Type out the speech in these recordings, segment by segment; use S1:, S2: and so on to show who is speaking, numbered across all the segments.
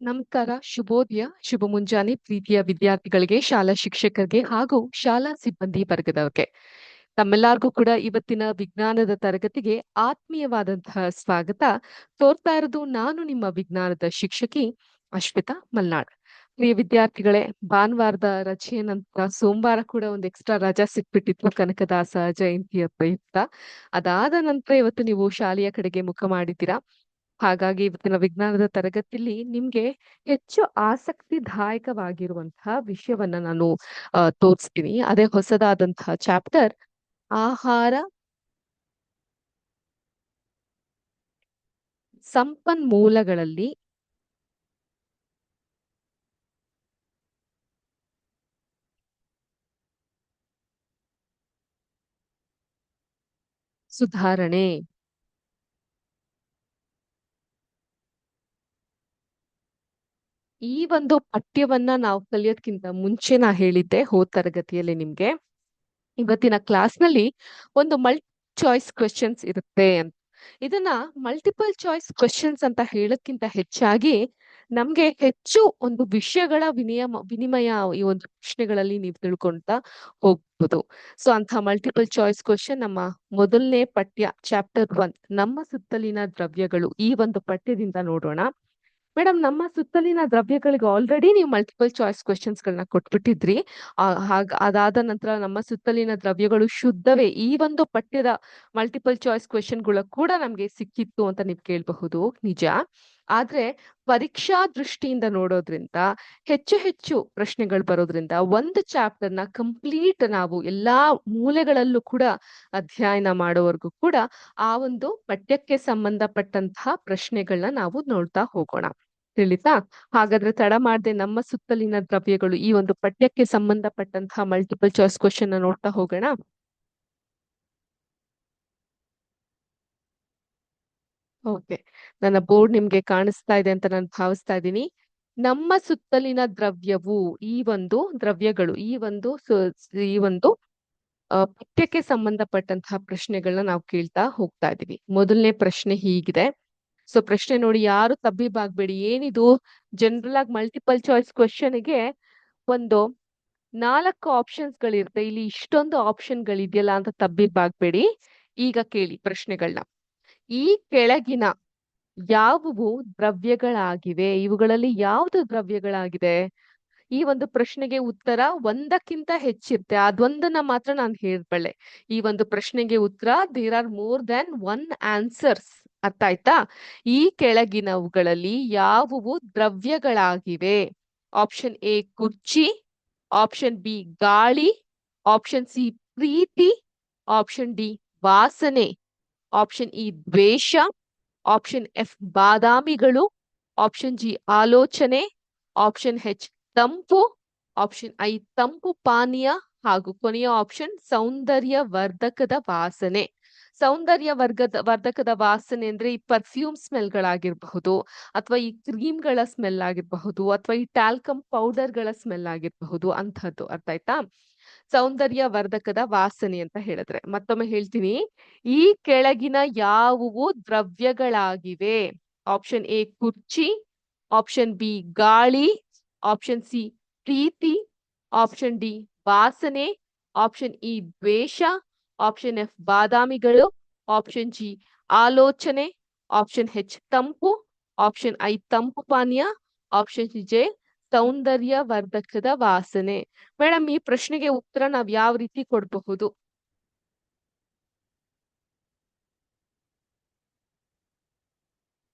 S1: ನಮಸ್ಕಾರ, ಶುಭೋದಯ, ಶುಭ ಮುಂಜಾನೆ ಪ್ರೀತಿಯ ವಿದ್ಯಾರ್ಥಿಗಳಿಗೆ, ಶಾಲಾ ಶಿಕ್ಷಕರಿಗೆ ಹಾಗೂ ಶಾಲಾ ಸಿಬ್ಬಂದಿ ವರ್ಗದವರಿಗೆ. ತಮ್ಮೆಲ್ಲರಿಗೂ ಕೂಡ ಇವತ್ತಿನ ವಿಜ್ಞಾನದ ತರಗತಿಗೆ ಆತ್ಮೀಯವಾದಂತಹ ಸ್ವಾಗತ ತೋರ್ತಾ ಇರೋದು ನಾನು ನಿಮ್ಮ ವಿಜ್ಞಾನದ ಶಿಕ್ಷಕಿ ಅಶ್ವಿತಾ ಮಲ್ನಾಡ್. ಪ್ರಿಯ ವಿದ್ಯಾರ್ಥಿಗಳೇ, ಭಾನುವಾರದ ರಜೆಯ ನಂತರ ಸೋಮವಾರ ಕೂಡ ಒಂದು ಎಕ್ಸ್ಟ್ರಾ ರಜಾ ಸಿಕ್ಬಿಟ್ಟಿತ್ತು ಕನಕದಾಸ ಜಯಂತಿಯ ಪ್ರಯುಕ್ತ. ಅದಾದ ನಂತರ ಇವತ್ತು ನೀವು ಶಾಲೆಯ ಕಡೆಗೆ ಮುಖ ಮಾಡಿದ್ದೀರಾ. ಹಾಗಾಗಿ ಇವತ್ತಿನ ವಿಜ್ಞಾನದ ತರಗತಿಯಲ್ಲಿ ನಿಮ್ಗೆ ಹೆಚ್ಚು ಆಸಕ್ತಿದಾಯಕವಾಗಿರುವಂತಹ ವಿಷಯವನ್ನ ನಾನು ತೋರಿಸ್ತೀನಿ. ಅದೇ ಹೊಸದಾದಂತಹ ಚಾಪ್ಟರ್ ಆಹಾರ ಸಂಪನ್ಮೂಲಗಳಲ್ಲಿ ಸುಧಾರಣೆ. ಈ ಒಂದು ಪಠ್ಯವನ್ನ ನಾವು ಕಲಿಯೋದ್ಕಿಂತ ಮುಂಚೆ ನಾ ಹೇಳಿದ್ದೆ ಹೋದ ತರಗತಿಯಲ್ಲಿ ನಿಮ್ಗೆ ಇವತ್ತಿನ ಕ್ಲಾಸ್ ನಲ್ಲಿ ಒಂದು ಮಲ್ಟಿ ಚಾಯ್ಸ್ ಕ್ವೆಶನ್ಸ್ ಇರುತ್ತೆ ಅಂತ. ಇದನ್ನ ಮಲ್ಟಿಪಲ್ ಚಾಯ್ಸ್ ಕ್ವೆಶನ್ಸ್ ಅಂತ ಹೇಳೋದ್ಕಿಂತ ಹೆಚ್ಚಾಗಿ ನಮ್ಗೆ ಹೆಚ್ಚು ಒಂದು ವಿಷಯಗಳ ವಿನಿಮಯ ಈ ಒಂದು ಪ್ರಶ್ನೆಗಳಲ್ಲಿ ನೀವು ತಿಳ್ಕೊಂತ ಹೋಗ್ಬೋದು. ಸೊ ಅಂತ ಮಲ್ಟಿಪಲ್ ಚಾಯ್ಸ್ ಕ್ವೆಶನ್ ನಮ್ಮ ಮೊದಲನೇ ಪಠ್ಯ ಚಾಪ್ಟರ್ 1 ನಮ್ಮ ಸುತ್ತಲಿನ ದ್ರವ್ಯಗಳು ಈ ಒಂದು ಪಠ್ಯದಿಂದ ನೋಡೋಣ. ಮೇಡಮ್, ನಮ್ಮ ಸುತ್ತಲಿನ ದ್ರವ್ಯಗಳಿಗೆ ಆಲ್ರೆಡಿ ನೀವು ಮಲ್ಟಿಪಲ್ ಚಾಯ್ಸ್ ಕ್ವೆಶನ್ಸ್ ಗಳನ್ನ ಕೊಟ್ಬಿಟ್ಟಿದ್ರಿ. ಅದಾದ ನಂತರ ನಮ್ಮ ಸುತ್ತಲಿನ ದ್ರವ್ಯಗಳು ಶುದ್ಧವೇ ಈ ಒಂದು ಪಠ್ಯದ ಮಲ್ಟಿಪಲ್ ಚಾಯ್ಸ್ ಕ್ವೆಶನ್ಗಳು ಕೂಡ ನಮ್ಗೆ ಸಿಕ್ಕಿತ್ತು ಅಂತ ನೀವು ಕೇಳಬಹುದು. ನಿಜ. ಆದ್ರೆ ಪರೀಕ್ಷಾ ದೃಷ್ಟಿಯಿಂದ ನೋಡೋದ್ರಿಂದ ಹೆಚ್ಚು ಹೆಚ್ಚು ಪ್ರಶ್ನೆಗಳು ಬರೋದ್ರಿಂದ ಒಂದು ಚಾಪ್ಟರ್ ನ ಕಂಪ್ಲೀಟ್ ನಾವು ಎಲ್ಲಾ ಮೂಲೆಗಳಲ್ಲೂ ಕೂಡ ಅಧ್ಯಯನ ಮಾಡೋವರೆಗೂ ಕೂಡ ಆ ಒಂದು ಪಠ್ಯಕ್ಕೆ ಸಂಬಂಧಪಟ್ಟಂತಹ ಪ್ರಶ್ನೆಗಳನ್ನ ನಾವು ನೋಡ್ತಾ ಹೋಗೋಣ. ತಿಳಿತಾ? ಹಾಗಾದ್ರೆ ತಡ ಮಾಡದೆ ನಮ್ಮ ಸುತ್ತಲಿನ ದ್ರವ್ಯಗಳು ಈ ಒಂದು ಪಠ್ಯಕ್ಕೆ ಸಂಬಂಧಪಟ್ಟಂತಹ ಮಲ್ಟಿಪಲ್ ಚಾಯ್ಸ್ ಕ್ವಶನ್ ನೋಡ್ತಾ ಹೋಗೋಣ. ಓಕೆ, ನನ್ನ ಬೋರ್ಡ್ ನಿಮ್ಗೆ ಕಾಣಿಸ್ತಾ ಇದೆ ಅಂತ ನಾನು ಭಾವಿಸ್ತಾ ಇದ್ದೀನಿ. ನಮ್ಮ ಸುತ್ತಲಿನ ದ್ರವ್ಯವು ಈ ಒಂದು ದ್ರವ್ಯಗಳು ಈ ಒಂದು ಪಠ್ಯಕ್ಕೆ ಸಂಬಂಧಪಟ್ಟಂತಹ ಪ್ರಶ್ನೆಗಳನ್ನ ನಾವು ಕೇಳ್ತಾ ಹೋಗ್ತಾ ಇದೀವಿ. ಮೊದಲನೇ ಪ್ರಶ್ನೆ ಹೀಗಿದೆ. ಸೊ ಪ್ರಶ್ನೆ ನೋಡಿ, ಯಾರು ತಬ್ಬಿಬ್ಬಾಗ್ಬೇಡಿ. ಏನಿದು ಜನರಲ್ ಆಗಿ ಮಲ್ಟಿಪಲ್ ಚಾಯ್ಸ್ ಕ್ವಶನ್ಗೆ ಒಂದು 4 ಆಪ್ಷನ್ಸ್ ಗಳಿರುತ್ತೆ. ಇಲ್ಲಿ ಇಷ್ಟೊಂದು ಆಪ್ಷನ್ ಗಳಿದೆಯಲ್ಲ ಅಂತ ತಬ್ಬಿಬ್ಬಾಗ್ಬೇಡಿ. ಈಗ ಕೇಳಿ ಪ್ರಶ್ನೆಗಳನ್ನ. ಈ ಕೆಳಗಿನ ಯಾವುವು ದ್ರವ್ಯಗಳಾಗಿವೆ? ಇವುಗಳಲ್ಲಿ ಯಾವುದು ದ್ರವ್ಯಗಳಾಗಿದೆ? ಈ ಒಂದು ಪ್ರಶ್ನೆಗೆ ಉತ್ತರ ಒಂದಕ್ಕಿಂತ ಹೆಚ್ಚಿರುತ್ತೆ. ಅದೊಂದನ್ನ ಮಾತ್ರ ನಾನು ಹೇಳ್ಬಲ್ಲೆ. ಈ ಒಂದು ಪ್ರಶ್ನೆಗೆ ಉತ್ತರ there are more than one answers. ಅರ್ಥ ಆಯ್ತಾ? ಈ ಕೆಳಗಿನವುಗಳಲ್ಲಿ ಯಾವುವು ದ್ರವ್ಯಗಳಾಗಿವೆ? ಆಪ್ಷನ್ ಎ ಕುರ್ಚಿ, ಆಪ್ಷನ್ ಬಿ ಗಾಳಿ, ಆಪ್ಷನ್ ಸಿ ಪ್ರೀತಿ, ಆಪ್ಷನ್ ಡಿ ವಾಸನೆ, ಆಪ್ಷನ್ ಇ ದ್ವೇಷ, ಆಪ್ಷನ್ ಎಫ್ ಬಾದಾಮಿಗಳು, ಆಪ್ಷನ್ ಜಿ ಆಲೋಚನೆ, ಆಪ್ಷನ್ ಹೆಚ್ ತಂಪು, ಆಪ್ಷನ್ ಐ ತಂಪು ಪಾನೀಯ ಹಾಗೂ ಕೊನೆಯ ಆಪ್ಷನ್ ಸೌಂದರ್ಯ ವರ್ಧಕದ ವಾಸನೆ. ವರ್ಧಕದ ವಾಸನೆ ಅಂದ್ರೆ ಈ ಪರ್ಫ್ಯೂಮ್ ಸ್ಮೆಲ್ಗಳಾಗಿರ್ಬಹುದು, ಅಥವಾ ಈ ಕ್ರೀಮ್ಗಳ ಸ್ಮೆಲ್ ಆಗಿರಬಹುದು, ಅಥವಾ ಈ ಟ್ಯಾಲ್ಕಮ್ ಪೌಡರ್ಗಳ ಸ್ಮೆಲ್ ಆಗಿರಬಹುದು ಅಂಥದ್ದು. ಅರ್ಥ ಆಯ್ತಾ? ಸೌಂದರ್ಯ ವರ್ಧಕದ ವಾಸನೆ ಅಂತ ಹೇಳಿದ್ರೆ ಮತ್ತೊಮ್ಮೆ ಹೇಳ್ತೀನಿ. ಈ ಕೆಳಗಿನ ಯಾವುವು ದ್ರವ್ಯಗಳಾಗಿವೆ? ಆಪ್ಷನ್ ಎ ಕುರ್ಚಿ, ಆಪ್ಷನ್ ಬಿ ಗಾಳಿ, ಆಪ್ಷನ್ ಸಿ ಪ್ರೀತಿ, ಆಪ್ಷನ್ ಡಿ ವಾಸನೆ, ಆಪ್ಷನ್ ಇ ದ್ವೇಷ, ಆಪ್ಷನ್ ಎಫ್ ಬಾದಾಮಿಗಳು, ಆಪ್ಷನ್ ಜಿ ಆಲೋಚನೆ, ಆಪ್ಷನ್ ಹೆಚ್ ತಂಪು, ಆಪ್ಷನ್ ಐ ತಂಪು ಪಾನೀಯ, ಆಪ್ಷನ್ ಜೆ ಸೌಂದರ್ಯ ವರ್ಧಕದ ವಾಸನೆ. ಮೇಡಮ್, ಈ ಪ್ರಶ್ನೆಗೆ ಉತ್ತರ ನಾವ್ ಯಾವ ರೀತಿ ಕೊಡಬಹುದು?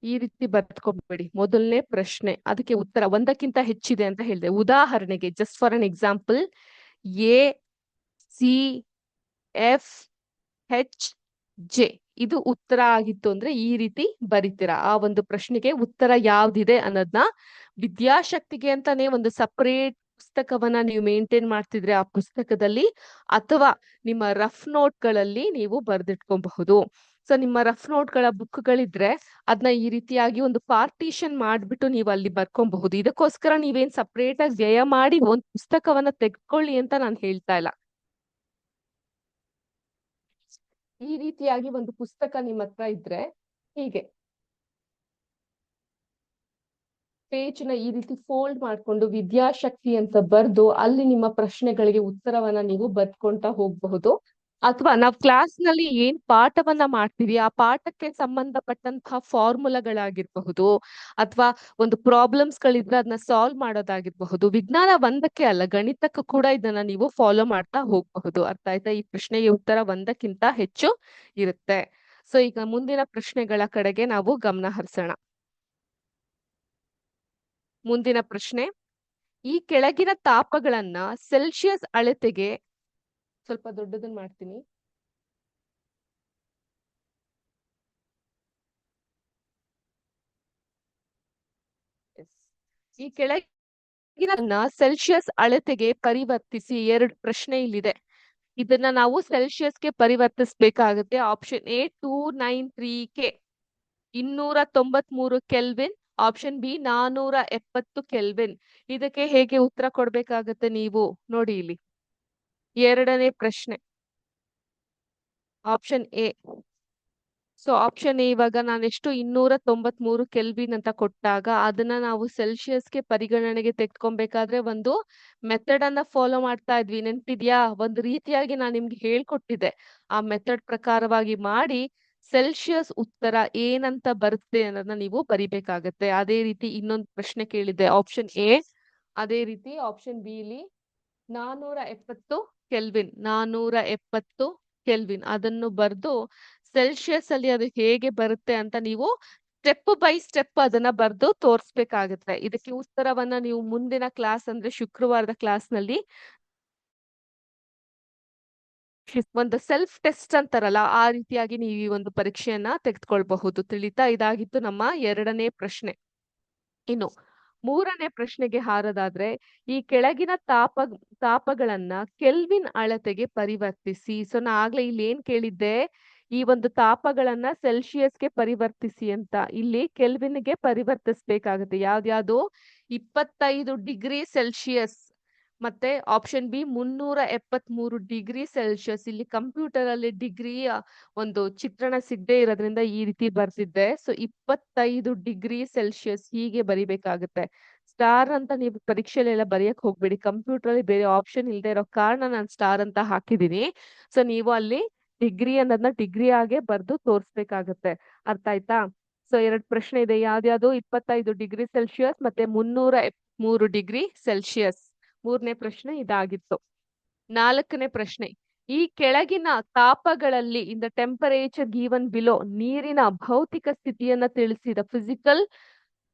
S1: ಈ ರೀತಿ ಬರ್ತ್ಕೊಬೇಡಿ. ಮೊದಲನೇ ಪ್ರಶ್ನೆ ಅದಕ್ಕೆ ಉತ್ತರ ಒಂದಕ್ಕಿಂತ ಹೆಚ್ಚಿದೆ ಅಂತ ಹೇಳಿದೆ. ಉದಾಹರಣೆಗೆ just for an example, A C F H J ಇದು ಉತ್ತರ ಆಗಿತ್ತು ಅಂದ್ರೆ ಈ ರೀತಿ ಬರಿತೀರಾ. ಆ ಒಂದು ಪ್ರಶ್ನೆಗೆ ಉತ್ತರ ಯಾವ್ದಿದೆ ಅನ್ನೋದನ್ನ ವಿದ್ಯಾಶಕ್ತಿಗೆ ಅಂತಾನೆ ಒಂದು ಸಪರೇಟ್ ಪುಸ್ತಕವನ್ನ ನೀವು ಮೇಂಟೈನ್ ಮಾಡ್ತಿದ್ರೆ ಆ ಪುಸ್ತಕದಲ್ಲಿ ಅಥವಾ ನಿಮ್ಮ ರಫ್ ನೋಟ್ಗಳಲ್ಲಿ ನೀವು ಬರ್ದಿಟ್ಕೊಬಹುದು. ಸೊ ನಿಮ್ಮ ರಫ್ ನೋಟ್ಗಳ ಬುಕ್ಗಳಿದ್ರೆ ಅದನ್ನ ಈ ರೀತಿಯಾಗಿ ಒಂದು ಪಾರ್ಟಿಷನ್ ಮಾಡ್ಬಿಟ್ಟು ನೀವು ಅಲ್ಲಿ ಬರ್ಕೊಬಹುದು. ಇದಕ್ಕೋಸ್ಕರ ನೀವೇನ್ ಸಪರೇಟ್ ಆಗಿ ವ್ಯಯ ಮಾಡಿ ಒಂದು ಪುಸ್ತಕವನ್ನ ತೆಗೆದುಕೊಳ್ಳಿ ಅಂತ ನಾನು ಹೇಳ್ತಾ ಇಲ್ಲ. ಈ ರೀತಿಯಾಗಿ ಒಂದು ಪುಸ್ತಕ ನಿಮ್ಮ ಹತ್ರ ಇದ್ರೆ ಹೀಗೆ ಪೇಜ್ ನ ಈ ರೀತಿ ಫೋಲ್ಡ್ ಮಾಡ್ಕೊಂಡು ವಿದ್ಯಾಶಕ್ತಿ ಅಂತ ಬರ್ದು ಅಲ್ಲಿ ನಿಮ್ಮ ಪ್ರಶ್ನೆಗಳಿಗೆ ಉತ್ತರವನ್ನ ನೀವು ಬರ್ದ್ಕೊಂತ ಹೋಗಬಹುದು. ಅಥವಾ ನಾವು ಕ್ಲಾಸ್ ನಲ್ಲಿ ಏನ್ ಪಾಠವನ್ನ ಮಾಡ್ತೀವಿ ಆ ಪಾಠಕ್ಕೆ ಸಂಬಂಧಪಟ್ಟಂತಹ ಫಾರ್ಮುಲಾಗಳಾಗಿರಬಹುದು, ಅಥವಾ ಒಂದು ಪ್ರಾಬ್ಲಮ್ಸ್ ಗಳಿದ್ರೆ ಅದನ್ನ ಸಾಲ್ವ್ ಮಾಡೋದಾಗಿರಬಹುದು. ವಿಜ್ಞಾನ ಒಂದಕ್ಕೆ ಅಲ್ಲ, ಗಣಿತಕ್ಕೂ ಕೂಡ ಇದನ್ನ ನೀವು ಫಾಲೋ ಮಾಡ್ತಾ ಹೋಗಬಹುದು. ಅರ್ಥ ಆಯ್ತಾ? ಈ ಪ್ರಶ್ನೆಗೆ ಉತ್ತರ ಒಂದಕ್ಕಿಂತ ಹೆಚ್ಚು ಇರುತ್ತೆ. ಸೊ ಈಗ ಮುಂದಿನ ಪ್ರಶ್ನೆಗಳ ಕಡೆಗೆ ನಾವು ಗಮನ ಹರಿಸೋಣ. ಮುಂದಿನ ಪ್ರಶ್ನೆ, ಈ ಕೆಳಗಿನ ತಾಪಗಳನ್ನ ಸೆಲ್ಸಿಯಸ್ ಅಳತೆಗೆ, ಸ್ವಲ್ಪ ದೊಡ್ಡದನ್ನ ಮಾಡ್ತೀನಿ. ಈ ಕೆಳಗಿನ ಸೆಲ್ಸಿಯಸ್ ಅಳತೆಗೆ ಪರಿವರ್ತಿಸಿ. ಎರಡು ಪ್ರಶ್ನೆ ಇಲ್ಲಿದೆ. ಇದನ್ನ ನಾವು ಸೆಲ್ಸಿಯಸ್ಗೆ ಪರಿವರ್ತಿಸಬೇಕಾಗುತ್ತೆ. Option A 293K 293 kelvin, option B 470 kelvin. ಇದಕ್ಕೆ ಹೇಗೆ ಉತ್ತರ ಕೊಡ್ಬೇಕಾಗತ್ತೆ ನೀವು ನೋಡಿ ಇಲ್ಲಿ. ಎರಡನೇ ಪ್ರಶ್ನೆ option A. So option A, ಇವಾಗ ನಾನೆಷ್ಟು 293 ಕೆಲ್ವಿನ್ ಅಂತ ಕೊಟ್ಟಾಗ ಅದನ್ನ ನಾವು ಸೆಲ್ಸಿಯಸ್ಗೆ ಪರಿಗಣನೆಗೆ ತೆಗೆದುಕೊಬೇಕಾದ್ರೆ ಒಂದು ಮೆಥಡ್ ಅನ್ನ ಫಾಲೋ ಮಾಡ್ತಾ ಇದ್ವಿ. ನೆನ್ಪಿದ್ಯಾ? ಒಂದು ರೀತಿಯಾಗಿ ನಾನು ನಿಮ್ಗೆ ಹೇಳ್ಕೊಟ್ಟಿದ್ದೆ. ಆ ಮೆಥಡ್ ಪ್ರಕಾರವಾಗಿ ಮಾಡಿ ಸೆಲ್ಸಿಯಸ್ ಉತ್ತರ ಏನಂತ ಬರುತ್ತೆ ಅನ್ನೋದನ್ನ ನೀವು ಬರಿಬೇಕಾಗತ್ತೆ. ಅದೇ ರೀತಿ ಇನ್ನೊಂದು ಪ್ರಶ್ನೆ ಕೇಳಿದ್ದೆ ಆಪ್ಷನ್ ಎ. ಅದೇ ರೀತಿ ಆಪ್ಷನ್ ಬಿ ಇಲ್ಲಿ 470 ಕೆಲ್ವಿನ್, 470 ಕೆಲ್ವಿನ್ ಅದನ್ನು ಬರ್ದು ಸೆಲ್ಸಿಯಸ್ ಅಲ್ಲಿ ಅದು ಹೇಗೆ ಬರುತ್ತೆ ಅಂತ ನೀವು ಸ್ಟೆಪ್ ಬೈ ಸ್ಟೆಪ್ ಅದನ್ನ ಬರ್ದು ತೋರಿಸ್ಬೇಕಾಗತ್ತೆ. ಇದಕ್ಕೆ ಉತ್ತರವನ್ನ ನೀವು ಮುಂದಿನ ಕ್ಲಾಸ್ ಅಂದ್ರೆ ಶುಕ್ರವಾರದ ಕ್ಲಾಸ್ ನಲ್ಲಿ ಒಂದು ಸೆಲ್ಫ್ ಟೆಸ್ಟ್ ಅಂತಾರಲ್ಲ ಆ ರೀತಿಯಾಗಿ ನೀವು ಈ ಒಂದು ಪರೀಕ್ಷೆಯನ್ನ ತೆಗೆದುಕೊಳ್ಬಹುದು. ತಿಳಿತಾ? ಇದಾಗಿತ್ತು ನಮ್ಮ ಎರಡನೇ ಪ್ರಶ್ನೆ. ಇನ್ನು ಮೂರನೇ ಪ್ರಶ್ನೆಗೆ ಹಾರೋದಾದ್ರೆ, ಈ ಕೆಳಗಿನ ತಾಪಗಳನ್ನ ಕೆಲ್ವಿನ್ ಅಳತೆಗೆ ಪರಿವರ್ತಿಸಿ. ಸೊ ನಾ ಆಗ್ಲೇ ಇಲ್ಲಿ ಏನ್ ಕೇಳಿದ್ದೆ, ಈ ಒಂದು ತಾಪಗಳನ್ನ ಸೆಲ್ಸಿಯಸ್ಗೆ ಪರಿವರ್ತಿಸಿ ಅಂತ. ಇಲ್ಲಿ ಕೆಲ್ವಿನ್ಗೆ ಪರಿವರ್ತಿಸ್ಬೇಕಾಗತ್ತೆ. ಯಾವ್ದ್ಯಾವ್ದು? 25 ಡಿಗ್ರಿ ಸೆಲ್ಸಿಯಸ್ ಮತ್ತೆ ಆಪ್ಷನ್ ಬಿ 373 ಡಿಗ್ರಿ ಸೆಲ್ಸಿಯಸ್. ಇಲ್ಲಿ ಕಂಪ್ಯೂಟರ್ ಅಲ್ಲಿ ಡಿಗ್ರಿ ಒಂದು ಚಿತ್ರಣ ಸಿಗದೆ ಇರೋದ್ರಿಂದ ಈ ರೀತಿ ಬರ್ತಿದ್ದೆ. ಸೊ 25 ಡಿಗ್ರಿ ಸೆಲ್ಸಿಯಸ್ ಹೀಗೆ ಬರಿಬೇಕಾಗುತ್ತೆ. ಸ್ಟಾರ್ ಅಂತ ನೀವು ಪರೀಕ್ಷೆಲೆಲ್ಲ ಬರೆಯಕ್ ಹೋಗ್ಬೇಡಿ. ಕಂಪ್ಯೂಟರ್ ಅಲ್ಲಿ ಬೇರೆ ಆಪ್ಷನ್ ಇಲ್ಲದೆ ಇರೋ ಕಾರಣ ನಾನು ಸ್ಟಾರ್ ಅಂತ ಹಾಕಿದೀನಿ. ಸೊ ನೀವು ಅಲ್ಲಿ ಡಿಗ್ರಿ ಅನ್ನೋದನ್ನ ಡಿಗ್ರಿ ಆಗೇ ಬರ್ದು ತೋರಿಸ್ಬೇಕಾಗತ್ತೆ. ಅರ್ಥ ಆಯ್ತಾ? ಸೊ ಎರಡು ಪ್ರಶ್ನೆ ಇದೆ. ಯಾವ್ದ್ಯಾವ್ದು? 25 ಡಿಗ್ರಿ ಸೆಲ್ಸಿಯಸ್ ಮತ್ತೆ 373 ಡಿಗ್ರಿ ಸೆಲ್ಸಿಯಸ್. ಮೂರನೇ ಪ್ರಶ್ನೆ ಇದಾಗಿತ್ತು. ನಾಲ್ಕನೇ ಪ್ರಶ್ನೆ, ಈ ಕೆಳಗಿನ ತಾಪಗಳಲ್ಲಿ in the temperature given below ನೀರಿನ ಭೌತಿಕ ಸ್ಥಿತಿಯನ್ನ ತಿಳಿಸಿ. The physical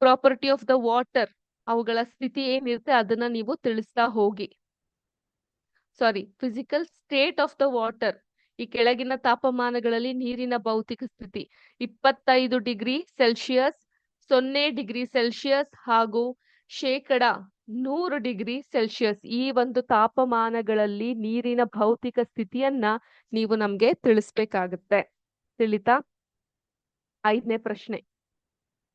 S1: property of the water, ಅವುಗಳ ಸ್ಥಿತಿ ಏನಿರುತ್ತೆ ಅದನ್ನ ನೀವು ತಿಳಿಸ್ತಾ ಹೋಗಿ. Sorry, physical state of the water. ಈ ಕೆಳಗಿನ ತಾಪಮಾನಗಳಲ್ಲಿ ನೀರಿನ ಭೌತಿಕ ಸ್ಥಿತಿ 25 ಡಿಗ್ರಿ ಸೆಲ್ಸಿಯಸ್, 0 ಡಿಗ್ರಿ ಸೆಲ್ಸಿಯಸ್ ಹಾಗೂ 100 ಡಿಗ್ರಿ ಸೆಲ್ಸಿಯಸ್. ಈ ಒಂದು ತಾಪಮಾನಗಳಲ್ಲಿ ನೀರಿನ ಭೌತಿಕ ಸ್ಥಿತಿಯನ್ನ ನೀವು ನಮ್ಗೆ ತಿಳಿಸ್ಬೇಕಾಗತ್ತೆ. ತಿಳಿತಾ? ಐದನೇ ಪ್ರಶ್ನೆ,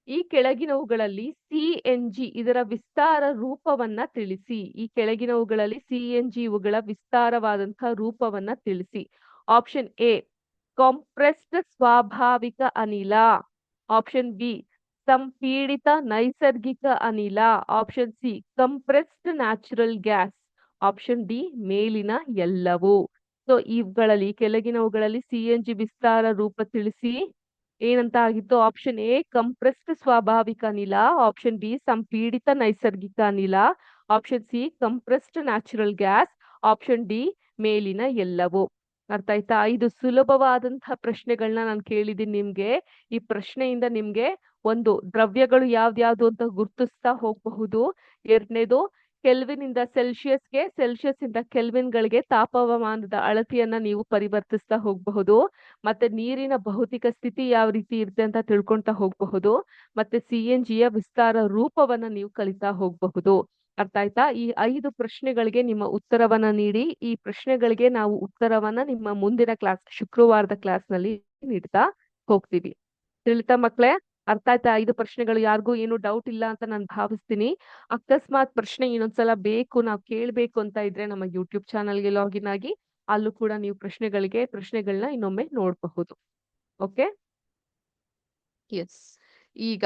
S1: ಈ ಕೆಳಗಿನವುಗಳಲ್ಲಿ CNG ಇದರ ವಿಸ್ತಾರ ರೂಪವನ್ನ ತಿಳಿಸಿ. ಈ ಕೆಳಗಿನವುಗಳಲ್ಲಿ CNG ಇವುಗಳ ವಿಸ್ತಾರವಾದಂತಹ ರೂಪವನ್ನ ತಿಳಿಸಿ. ಆಪ್ಷನ್ ಎ ಕಾಂಪ್ರೆಸ್ಡ್ ಸ್ವಾಭಾವಿಕ ಅನಿಲ, ಆಪ್ಷನ್ ಬಿ ಸಂಪೀಡಿತ ನೈಸರ್ಗಿಕ ಅನಿಲ, option C compressed natural gas, option D ಮೇಲಿನ ಎಲ್ಲವೂ. ಸೊ ಇವುಗಳಲ್ಲಿ ಕೆಳಗಿನವುಗಳಲ್ಲಿ CNG ವಿಸ್ತಾರ ರೂಪ ತಿಳಿಸಿ ಏನಂತ ಆಗಿತ್ತು? ಆಪ್ಷನ್ ಎ ಕಂಪ್ರೆಸ್ಡ್ ಸ್ವಾಭಾವಿಕ ಅನಿಲ, ಆಪ್ಷನ್ ಬಿ ಸಂಪೀಡಿತ ನೈಸರ್ಗಿಕ ಅನಿಲ, option C compressed natural gas, option D ಮೇಲಿನ ಎಲ್ಲವೂ. ಅರ್ಥ ಆಯ್ತಾ? 5 ಸುಲಭವಾದಂತಹ ಪ್ರಶ್ನೆಗಳನ್ನ ನಾನು ಕೇಳಿದ್ದೀನಿ ನಿಮ್ಗೆ. ಈ ಪ್ರಶ್ನೆಯಿಂದ ನಿಮ್ಗೆ ಒಂದು ದ್ರವ್ಯಗಳು ಯಾವ್ದ್ಯಾವ್ದು ಅಂತ ಗುರ್ತಿಸ್ತಾ ಹೋಗಬಹುದು. ಎರಡನೇದು ಕೆಲ್ವಿನ್ ಇಂದ ಸೆಲ್ಸಿಯಸ್ಗೆ, ಸೆಲ್ಸಿಯಸ್ ಇಂದ ಕೆಲ್ವಿನ್ ಗಳಿಗೆ ತಾಪಮಾನದ ಅಳತೆಯನ್ನ ನೀವು ಪರಿವರ್ತಿಸ್ತಾ ಹೋಗಬಹುದು. ಮತ್ತೆ ನೀರಿನ ಭೌತಿಕ ಸ್ಥಿತಿ ಯಾವ ರೀತಿ ಇರುತ್ತೆ ಅಂತ ತಿಳ್ಕೊಂತ ಹೋಗಬಹುದು. ಮತ್ತೆ CNGಯ ವಿಸ್ತಾರ ರೂಪವನ್ನ ನೀವು ಕಲಿತಾ ಹೋಗಬಹುದು. ಅರ್ಥ ಆಯ್ತಾ? ಈ 5 ಪ್ರಶ್ನೆಗಳಿಗೆ ನಿಮ್ಮ ಉತ್ತರವನ್ನ ನೀಡಿ. ಈ ಪ್ರಶ್ನೆಗಳಿಗೆ ನಾವು ಉತ್ತರವನ್ನ ನಿಮ್ಮ ಮುಂದಿನ ಕ್ಲಾಸ್ ಶುಕ್ರವಾರದ ಕ್ಲಾಸ್ ನಲ್ಲಿ ನೀಡ್ತಾ ಹೋಗ್ತೀವಿ. ತಿಳಿತಾ ಮಕ್ಳೇ? ಅರ್ಥ ಆಯ್ತಾ? 5 ಪ್ರಶ್ನೆಗಳು ಯಾರಿಗೂ ಏನು ಡೌಟ್ ಇಲ್ಲ ಅಂತ ನಾನು ಭಾವಿಸ್ತೀನಿ. ಅಕಸ್ಮಾತ್ ಪ್ರಶ್ನೆ ಇನ್ನೊಂದ್ಸಲ ಬೇಕು, ನಾವು ಕೇಳ್ಬೇಕು ಅಂತ ಇದ್ರೆ ನಮ್ಮ ಯೂಟ್ಯೂಬ್ ಚಾನಲ್ಗೆ ಲಾಗಿನ್ ಆಗಿ ಅಲ್ಲೂ ಕೂಡ ನೀವು ಪ್ರಶ್ನೆಗಳನ್ನ ಇನ್ನೊಮ್ಮೆ ನೋಡಬಹುದು. ಓಕೆ? ಎಸ್. ಈಗ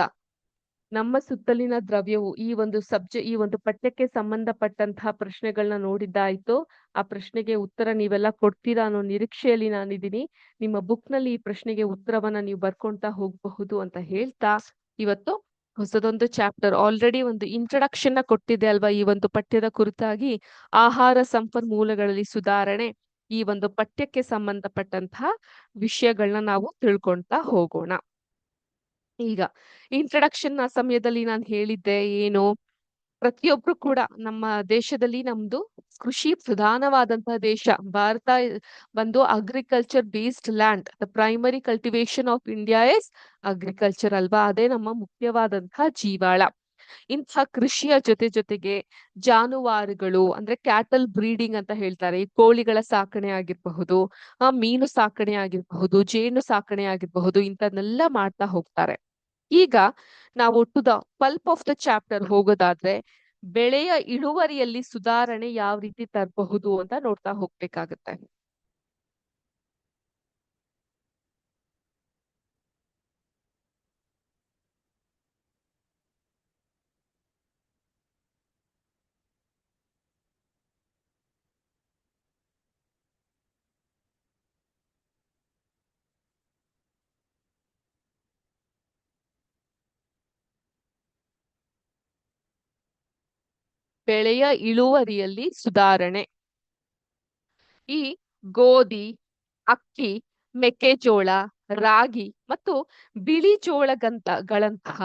S1: ನಮ್ಮ ಸುತ್ತಲಿನ ದ್ರವ್ಯವು ಈ ಒಂದು ಪಠ್ಯಕ್ಕೆ ಸಂಬಂಧಪಟ್ಟಂತಹ ಪ್ರಶ್ನೆಗಳನ್ನ ನೋಡಿದ್ದಾಯ್ತು. ಆ ಪ್ರಶ್ನೆಗೆ ಉತ್ತರ ನೀವೆಲ್ಲ ಕೊಡ್ತೀರಾ ಅನ್ನೋ ನಿರೀಕ್ಷೆಯಲ್ಲಿ ನಾನಿದ್ದೀನಿ. ನಿಮ್ಮ ಬುಕ್‌ನಲ್ಲಿ ಈ ಪ್ರಶ್ನೆಗೆ ಉತ್ತರವನ್ನ ನೀವು ಬರ್ಕೊಂತಾ ಹೋಗಬಹುದು ಅಂತ ಹೇಳ್ತಾ, ಇವತ್ತು ಹೊಸದೊಂದು ಚಾಪ್ಟರ್ ಆಲ್ರೆಡಿ ಒಂದು ಇಂಟ್ರೊಡಕ್ಷನ್‌ನ ಕೊಟ್ಟಿದ್ದೆ ಅಲ್ವಾ ಈ ಒಂದು ಪಠ್ಯದ ಕುರಿತಾಗಿ. ಆಹಾರ ಸಂಪನ್ಮೂಲಗಳಲ್ಲಿ ಸುಧಾರಣೆ, ಈ ಒಂದು ಪಠ್ಯಕ್ಕೆ ಸಂಬಂಧಪಟ್ಟಂತಹ ವಿಷಯಗಳನ್ನ ನಾವು ತಿಳ್ಕೊಂತಾ ಹೋಗೋಣ. ಈಗ ಇಂಟ್ರಡಕ್ಷನ್ ಸಮಯದಲ್ಲಿ ನಾನು ಹೇಳಿದ್ದೆ ಏನು, ಪ್ರತಿಯೊಬ್ರು ಕೂಡ ನಮ್ಮ ದೇಶದಲ್ಲಿ ನಮ್ದು ಕೃಷಿ ಪ್ರಧಾನವಾದಂತಹ ದೇಶ. ಭಾರತ ಬಂದು agriculture based land. The primary cultivation of India is agriculture ಅಲ್ವಾ? ಅದೇ ನಮ್ಮ ಮುಖ್ಯವಾದಂತಹ ಜೀವಾಳ. ಇಂತಹ ಕೃಷಿಯ ಜೊತೆಗೆ ಜಾನುವಾರುಗಳು ಅಂದ್ರೆ ಕ್ಯಾಟಲ್ ಬ್ರೀಡಿಂಗ್ ಅಂತ ಹೇಳ್ತಾರೆ. ಈ ಕೋಳಿಗಳ ಸಾಕಣೆ ಆಗಿರಬಹುದು, ಮೀನು ಸಾಕಣೆ ಆಗಿರಬಹುದು, ಜೇನು ಸಾಕಣೆ ಆಗಿರಬಹುದು, ಇಂಥದ್ನೆಲ್ಲ ಮಾಡ್ತಾ ಹೋಗ್ತಾರೆ. ಈಗ ನಾವು to the pulp of the chapter ಹೋಗೋದಾದ್ರೆ, ಬೆಳೆಯ ಇಳುವರಿಯಲ್ಲಿ ಸುಧಾರಣೆ ಯಾವ ರೀತಿ ತರಬಹುದು ಅಂತ ನೋಡ್ತಾ ಹೋಗ್ಬೇಕಾಗತ್ತೆ. ಬೆಳೆಯ ಇಳುವರಿಯಲ್ಲಿ ಸುಧಾರಣೆ. ಈ ಗೋಧಿ, ಅಕ್ಕಿ, ಮೆಕ್ಕೆಜೋಳ, ರಾಗಿ ಮತ್ತು ಬಿಳಿ ಗಳಂತಹ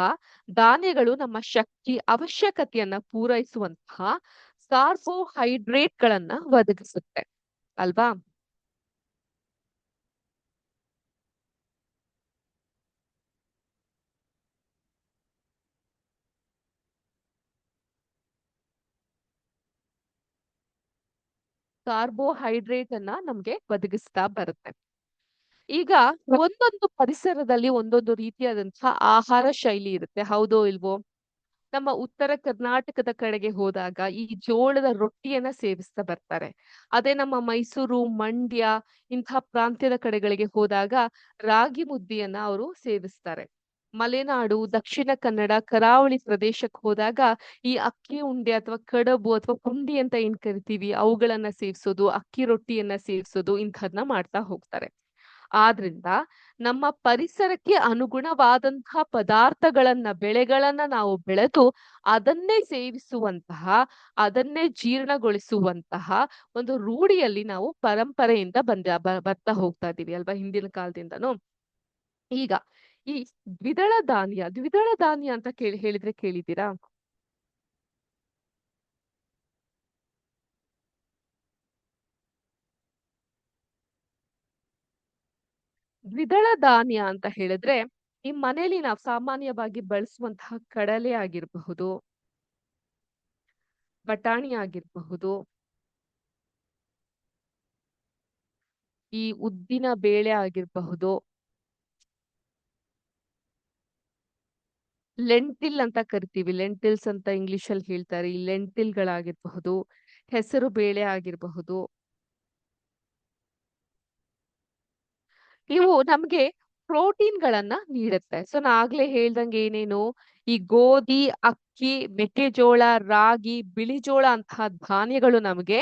S1: ಧಾನ್ಯಗಳು ನಮ್ಮ ಶಕ್ತಿ ಅವಶ್ಯಕತೆಯನ್ನ ಪೂರೈಸುವಂತಹ ಕಾರ್ಬೋಹೈಡ್ರೇಟ್ ಗಳನ್ನ ಒದಗಿಸುತ್ತೆ ಅಲ್ವಾ? ಕಾರ್ಬೋಹೈಡ್ರೇಟ್ ಅನ್ನ ನಮ್ಗೆ ಒದಗಿಸ್ತಾ ಬರುತ್ತೆ. ಈಗ ಒಂದೊಂದು ಪರಿಸರದಲ್ಲಿ ಒಂದೊಂದು ರೀತಿಯಾದಂತಹ ಆಹಾರ ಶೈಲಿ ಇರುತ್ತೆ, ಹೌದೋ ಇಲ್ವೋ? ನಮ್ಮ ಉತ್ತರ ಕರ್ನಾಟಕದ ಕಡೆಗೆ ಹೋದಾಗ ಈ ಜೋಳದ ರೊಟ್ಟಿಯನ್ನ ಸೇವಿಸ್ತಾ ಬರ್ತಾರೆ. ಅದೇ ನಮ್ಮ ಮೈಸೂರು, ಮಂಡ್ಯ ಇಂತಹ ಪ್ರಾಂತ್ಯದ ಕಡೆಗಳಿಗೆ ಹೋದಾಗ ರಾಗಿ ಮುದ್ದೆಯನ್ನ ಅವರು ಸೇವಿಸ್ತಾರೆ. ಮಲೆನಾಡು, ದಕ್ಷಿಣ ಕನ್ನಡ, ಕರಾವಳಿ ಪ್ರದೇಶಕ್ಕೆ ಹೋದಾಗ ಈ ಅಕ್ಕಿ ಉಂಡೆ ಅಥವಾ ಕಡಬು ಅಥವಾ ಪುಂಡಿ ಅಂತ ಏನ್ ಕರಿತೀವಿ ಅವುಗಳನ್ನ ಸೇವಿಸೋದು, ಅಕ್ಕಿ ರೊಟ್ಟಿಯನ್ನ ಸೇವಿಸೋದು ಇಂಥದ್ನ ಮಾಡ್ತಾ ಹೋಗ್ತಾರೆ. ಆದ್ರಿಂದ ನಮ್ಮ ಪರಿಸರಕ್ಕೆ ಅನುಗುಣವಾದಂತಹ ಪದಾರ್ಥಗಳನ್ನ, ಬೆಳೆಗಳನ್ನ ನಾವು ಬೆಳೆದು ಅದನ್ನೇ ಸೇವಿಸುವಂತಹ, ಅದನ್ನೇ ಜೀರ್ಣಗೊಳಿಸುವಂತಹ ಒಂದು ರೂಢಿಯಲ್ಲಿ ನಾವು ಪರಂಪರೆಯಿಂದ ಬರ್ತಾ ಹೋಗ್ತಾ ಇದೀವಿ ಅಲ್ವಾ, ಹಿಂದಿನ ಕಾಲದಿಂದನೂ. ಈಗ ಈ ದ್ವಿದಳ ಧಾನ್ಯ ಅಂತ ಹೇಳಿದ್ರೆ ಕೇಳಿದ್ದೀರಾ? ದ್ವಿದಳ ಧಾನ್ಯ ಅಂತ ಹೇಳಿದ್ರೆ ಈ ಮನೆಯಲ್ಲಿ ನಾವು ಸಾಮಾನ್ಯವಾಗಿ ಬಳಸುವಂತಹ ಕಡಲೆ ಆಗಿರಬಹುದು, ಬಟಾಣಿ ಆಗಿರಬಹುದು, ಈ ಉದ್ದಿನ ಬೇಳೆ ಆಗಿರಬಹುದು, ಲೆಂಟಿಲ್ ಅಂತ ಕರಿತೀವಿ, ಲೆಂಟಿಲ್ಸ್ ಅಂತ ಇಂಗ್ಲಿಷ್ ಅಲ್ಲಿ ಹೇಳ್ತಾರೆ. ಈ ಲೆಂಟಿಲ್ಗಳಾಗಿರಬಹುದು, ಹೆಸರು ಬೇಳೆ ಆಗಿರಬಹುದು, ಇವು ನಮ್ಗೆ ಪ್ರೋಟೀನ್ ಗಳನ್ನ ನೀಡುತ್ತೆ. ಸೊ ನಾ ಆಗ್ಲೇ ಹೇಳ್ದಂಗೆ ಏನೇನು, ಈ ಗೋಧಿ, ಅಕ್ಕಿ, ಮೆಕ್ಕೆಜೋಳ, ರಾಗಿ, ಬಿಳಿಜೋಳ ಅಂತಹ ಧಾನ್ಯಗಳು ನಮ್ಗೆ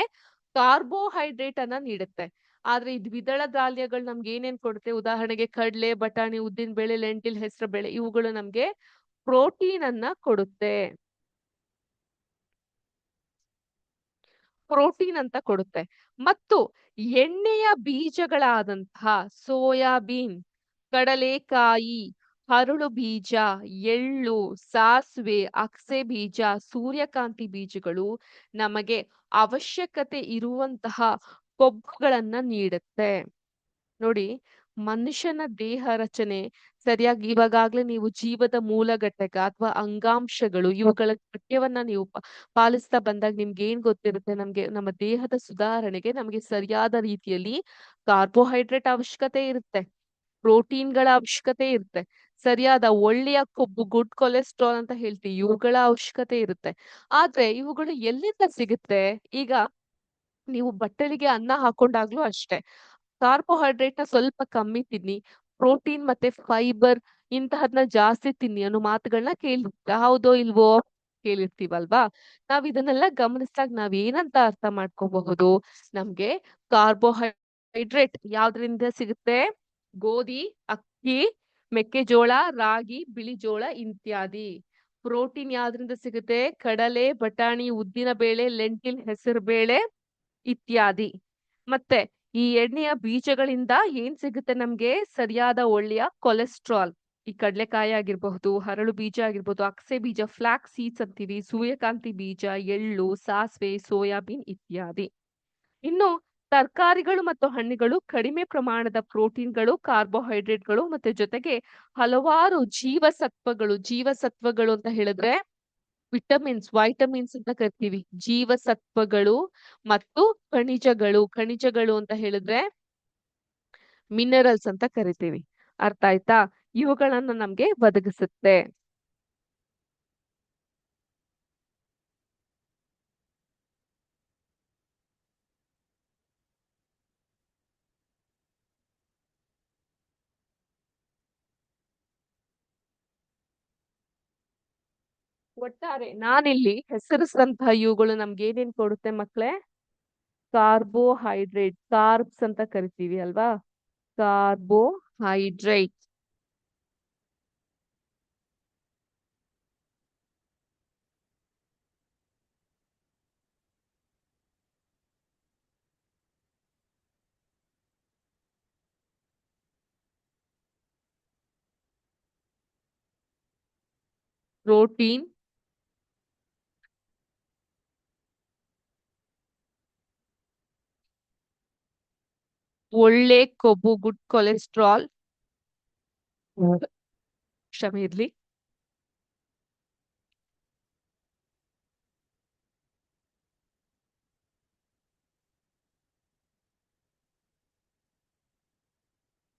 S1: ಕಾರ್ಬೋಹೈಡ್ರೇಟ್ ಅನ್ನ ನೀಡುತ್ತೆ. ಆದ್ರೆ ಈ ದ್ವಿದಳ ಧಾನ್ಯಗಳು ನಮ್ಗೆ ಏನೇನ್ ಕೊಡುತ್ತೆ? ಉದಾಹರಣೆಗೆ ಕಡ್ಲೆ, ಬಟಾಣಿ, ಉದ್ದಿನ ಬೇಳೆ, ಲೆಂಟಿಲ್, ಹೆಸರು ಬೇಳೆ, ಇವುಗಳು ನಮ್ಗೆ ಪ್ರೋಟೀನ್ ಅನ್ನ ಕೊಡುತ್ತೆ. ಪ್ರೋಟೀನ್ ಅಂತ ಕೊಡುತ್ತೆ. ಮತ್ತು ಎಣ್ಣೆಯ ಬೀಜಗಳಾದಂತಹ ಸೋಯಾಬೀನ್, ಕಡಲೆಕಾಯಿ, ಹರಳು ಬೀಜ, ಎಳ್ಳು, ಸಾಸಿವೆ, ಅಗಸೆ ಬೀಜ, ಸೂರ್ಯಕಾಂತಿ ಬೀಜಗಳು ನಮಗೆ ಅವಶ್ಯಕತೆ ಇರುವಂತಹ ಕೊಬ್ಬುಗಳನ್ನ ನೀಡುತ್ತೆ. ನೋಡಿ, ಮನುಷ್ಯನ ದೇಹ ರಚನೆ ಸರಿಯಾಗಿ ಇವಾಗಾಗ್ಲೇ ನೀವು ಜೀವದ ಮೂಲ ಘಟಕ ಅಥವಾ ಅಂಗಾಂಶಗಳು ಇವುಗಳ ಪಠ್ಯವನ್ನ ನೀವು ಪಾಲಿಸ್ತಾ ಬಂದಾಗ ನಿಮ್ಗೆ ಏನ್ ಗೊತ್ತಿರುತ್ತೆ? ನಮ್ಗೆ ನಮ್ಮ ದೇಹದ ಸುಧಾರಣೆಗೆ ನಮಗೆ ಸರಿಯಾದ ರೀತಿಯಲ್ಲಿ ಕಾರ್ಬೋಹೈಡ್ರೇಟ್ ಅವಶ್ಯಕತೆ ಇರುತ್ತೆ, ಪ್ರೋಟೀನ್‌ಗಳ ಅವಶ್ಯಕತೆ ಇರುತ್ತೆ, ಸರಿಯಾದ ಒಳ್ಳೆಯ ಕೊಬ್ಬು ಗುಡ್ ಕೊಲೆಸ್ಟ್ರಾಲ್ ಅಂತ ಹೇಳ್ತೀವಿ ಇವುಗಳ ಅವಶ್ಯಕತೆ ಇರುತ್ತೆ. ಆದ್ರೆ ಇವುಗಳು ಎಲ್ಲಿಂದ ಸಿಗುತ್ತೆ? ಈಗ ನೀವು ಬಟ್ಟಲಿಗೆ ಅನ್ನ ಹಾಕೊಂಡಾಗ್ಲೂ ಅಷ್ಟೇ. ಕಾರ್ಬೋಹೈಡ್ರೇಟ್ ನ ಸ್ವಲ್ಪ ಕಮ್ಮಿ ತಿನ್ನಿ, ಪ್ರೋಟೀನ್ ಮತ್ತೆ ಫೈಬರ್ ಇಂತಹದ್ನ ಜಾಸ್ತಿ ತಿನ್ನಿ ಅನ್ನೋ ಮಾತುಗಳನ್ನ ಹೌದೋ ಇಲ್ವೋ ಕೇಳಿರ್ತೀವಲ್ವಾ. ನಾವ್ ಇದನ್ನೆಲ್ಲ ಗಮನಿಸಿದಾಗ ನಾವ್ ಏನಂತ ಅರ್ಥ ಮಾಡ್ಕೋಬಹುದು? ನಮ್ಗೆ ಕಾರ್ಬೋಹೈಡ್ರೇಟ್ ಯಾವ್ದ್ರಿಂದ ಸಿಗುತ್ತೆ? ಗೋಧಿ, ಅಕ್ಕಿ, ಮೆಕ್ಕೆಜೋಳ, ರಾಗಿ, ಬಿಳಿ ಜೋಳ ಇತ್ಯಾದಿ. ಪ್ರೋಟೀನ್ ಯಾವ್ದ್ರಿಂದ ಸಿಗುತ್ತೆ? ಕಡಲೆ, ಬಟಾಣಿ, ಉದ್ದಿನ ಬೇಳೆ, ಲೆಂಟಿಲ್, ಹೆಸರು ಬೇಳೆ ಇತ್ಯಾದಿ. ಮತ್ತೆ ಈ ಎಣ್ಣೆಯ ಬೀಜಗಳಿಂದ ಏನ್ ಸಿಗುತ್ತೆ ನಮ್ಗೆ? ಸರಿಯಾದ ಒಳ್ಳೆಯ ಕೊಲೆಸ್ಟ್ರಾಲ್. ಈ ಕಡ್ಲೆಕಾಯಿ ಆಗಿರ್ಬಹುದು, ಹರಳು ಬೀಜ ಆಗಿರ್ಬಹುದು, ಅಗಸೆ ಬೀಜ, ಫ್ಲಾಕ್ ಸೀಡ್ಸ್ ಅಂತೀವಿ, ಸೂರ್ಯಕಾಂತಿ ಬೀಜ, ಎಳ್ಳು, ಸಾಸಿವೆ, ಸೋಯಾಬೀನ್ ಇತ್ಯಾದಿ. ಇನ್ನು ತರಕಾರಿಗಳು ಮತ್ತು ಹಣ್ಣುಗಳು ಕಡಿಮೆ ಪ್ರಮಾಣದ ಪ್ರೋಟೀನ್ಗಳು, ಕಾರ್ಬೋಹೈಡ್ರೇಟ್ಗಳು ಮತ್ತೆ ಜೊತೆಗೆ ಹಲವಾರು ಜೀವಸತ್ವಗಳು ಅಂತ ಹೇಳಿದ್ರೆ ವೈಟಮಿನ್ಸ್ ಅಂತ ಕರಿತೀವಿ. ಜೀವಸತ್ವಗಳು ಮತ್ತು ಖನಿಜಗಳು ಅಂತ ಹೇಳಿದ್ರೆ ಮಿನರಲ್ಸ್ ಅಂತ ಕರಿತೀವಿ. ಅರ್ಥ ಆಯ್ತಾ? ಇವುಗಳನ್ನ ನಮ್ಗೆ ಒದಗಿಸುತ್ತೆ. ಒಟ್ಟಾರೆ ನಾನಿಲ್ಲಿ ಹೆಸರಿಸಿದಂತಹ ಇವುಗಳು ನಮ್ಗೆ ಏನೇನ್ ಕೊಡುತ್ತೆ ಮಕ್ಳೇ? ಕಾರ್ಬ್ಸ್ ಅಂತ ಕರಿತೀವಿ ಅಲ್ವಾ? ಕಾರ್ಬೋಹೈಡ್ರೇಟ್, ಪ್ರೋಟೀನ್, ಒಳ್ಳೆ ಕೊಬ್ಬು, ಗುಡ್ ಕೊಲೆಸ್ಟ್ರಾಲ್, ಕ್ಷಮೆ ಇರ್ಲಿ,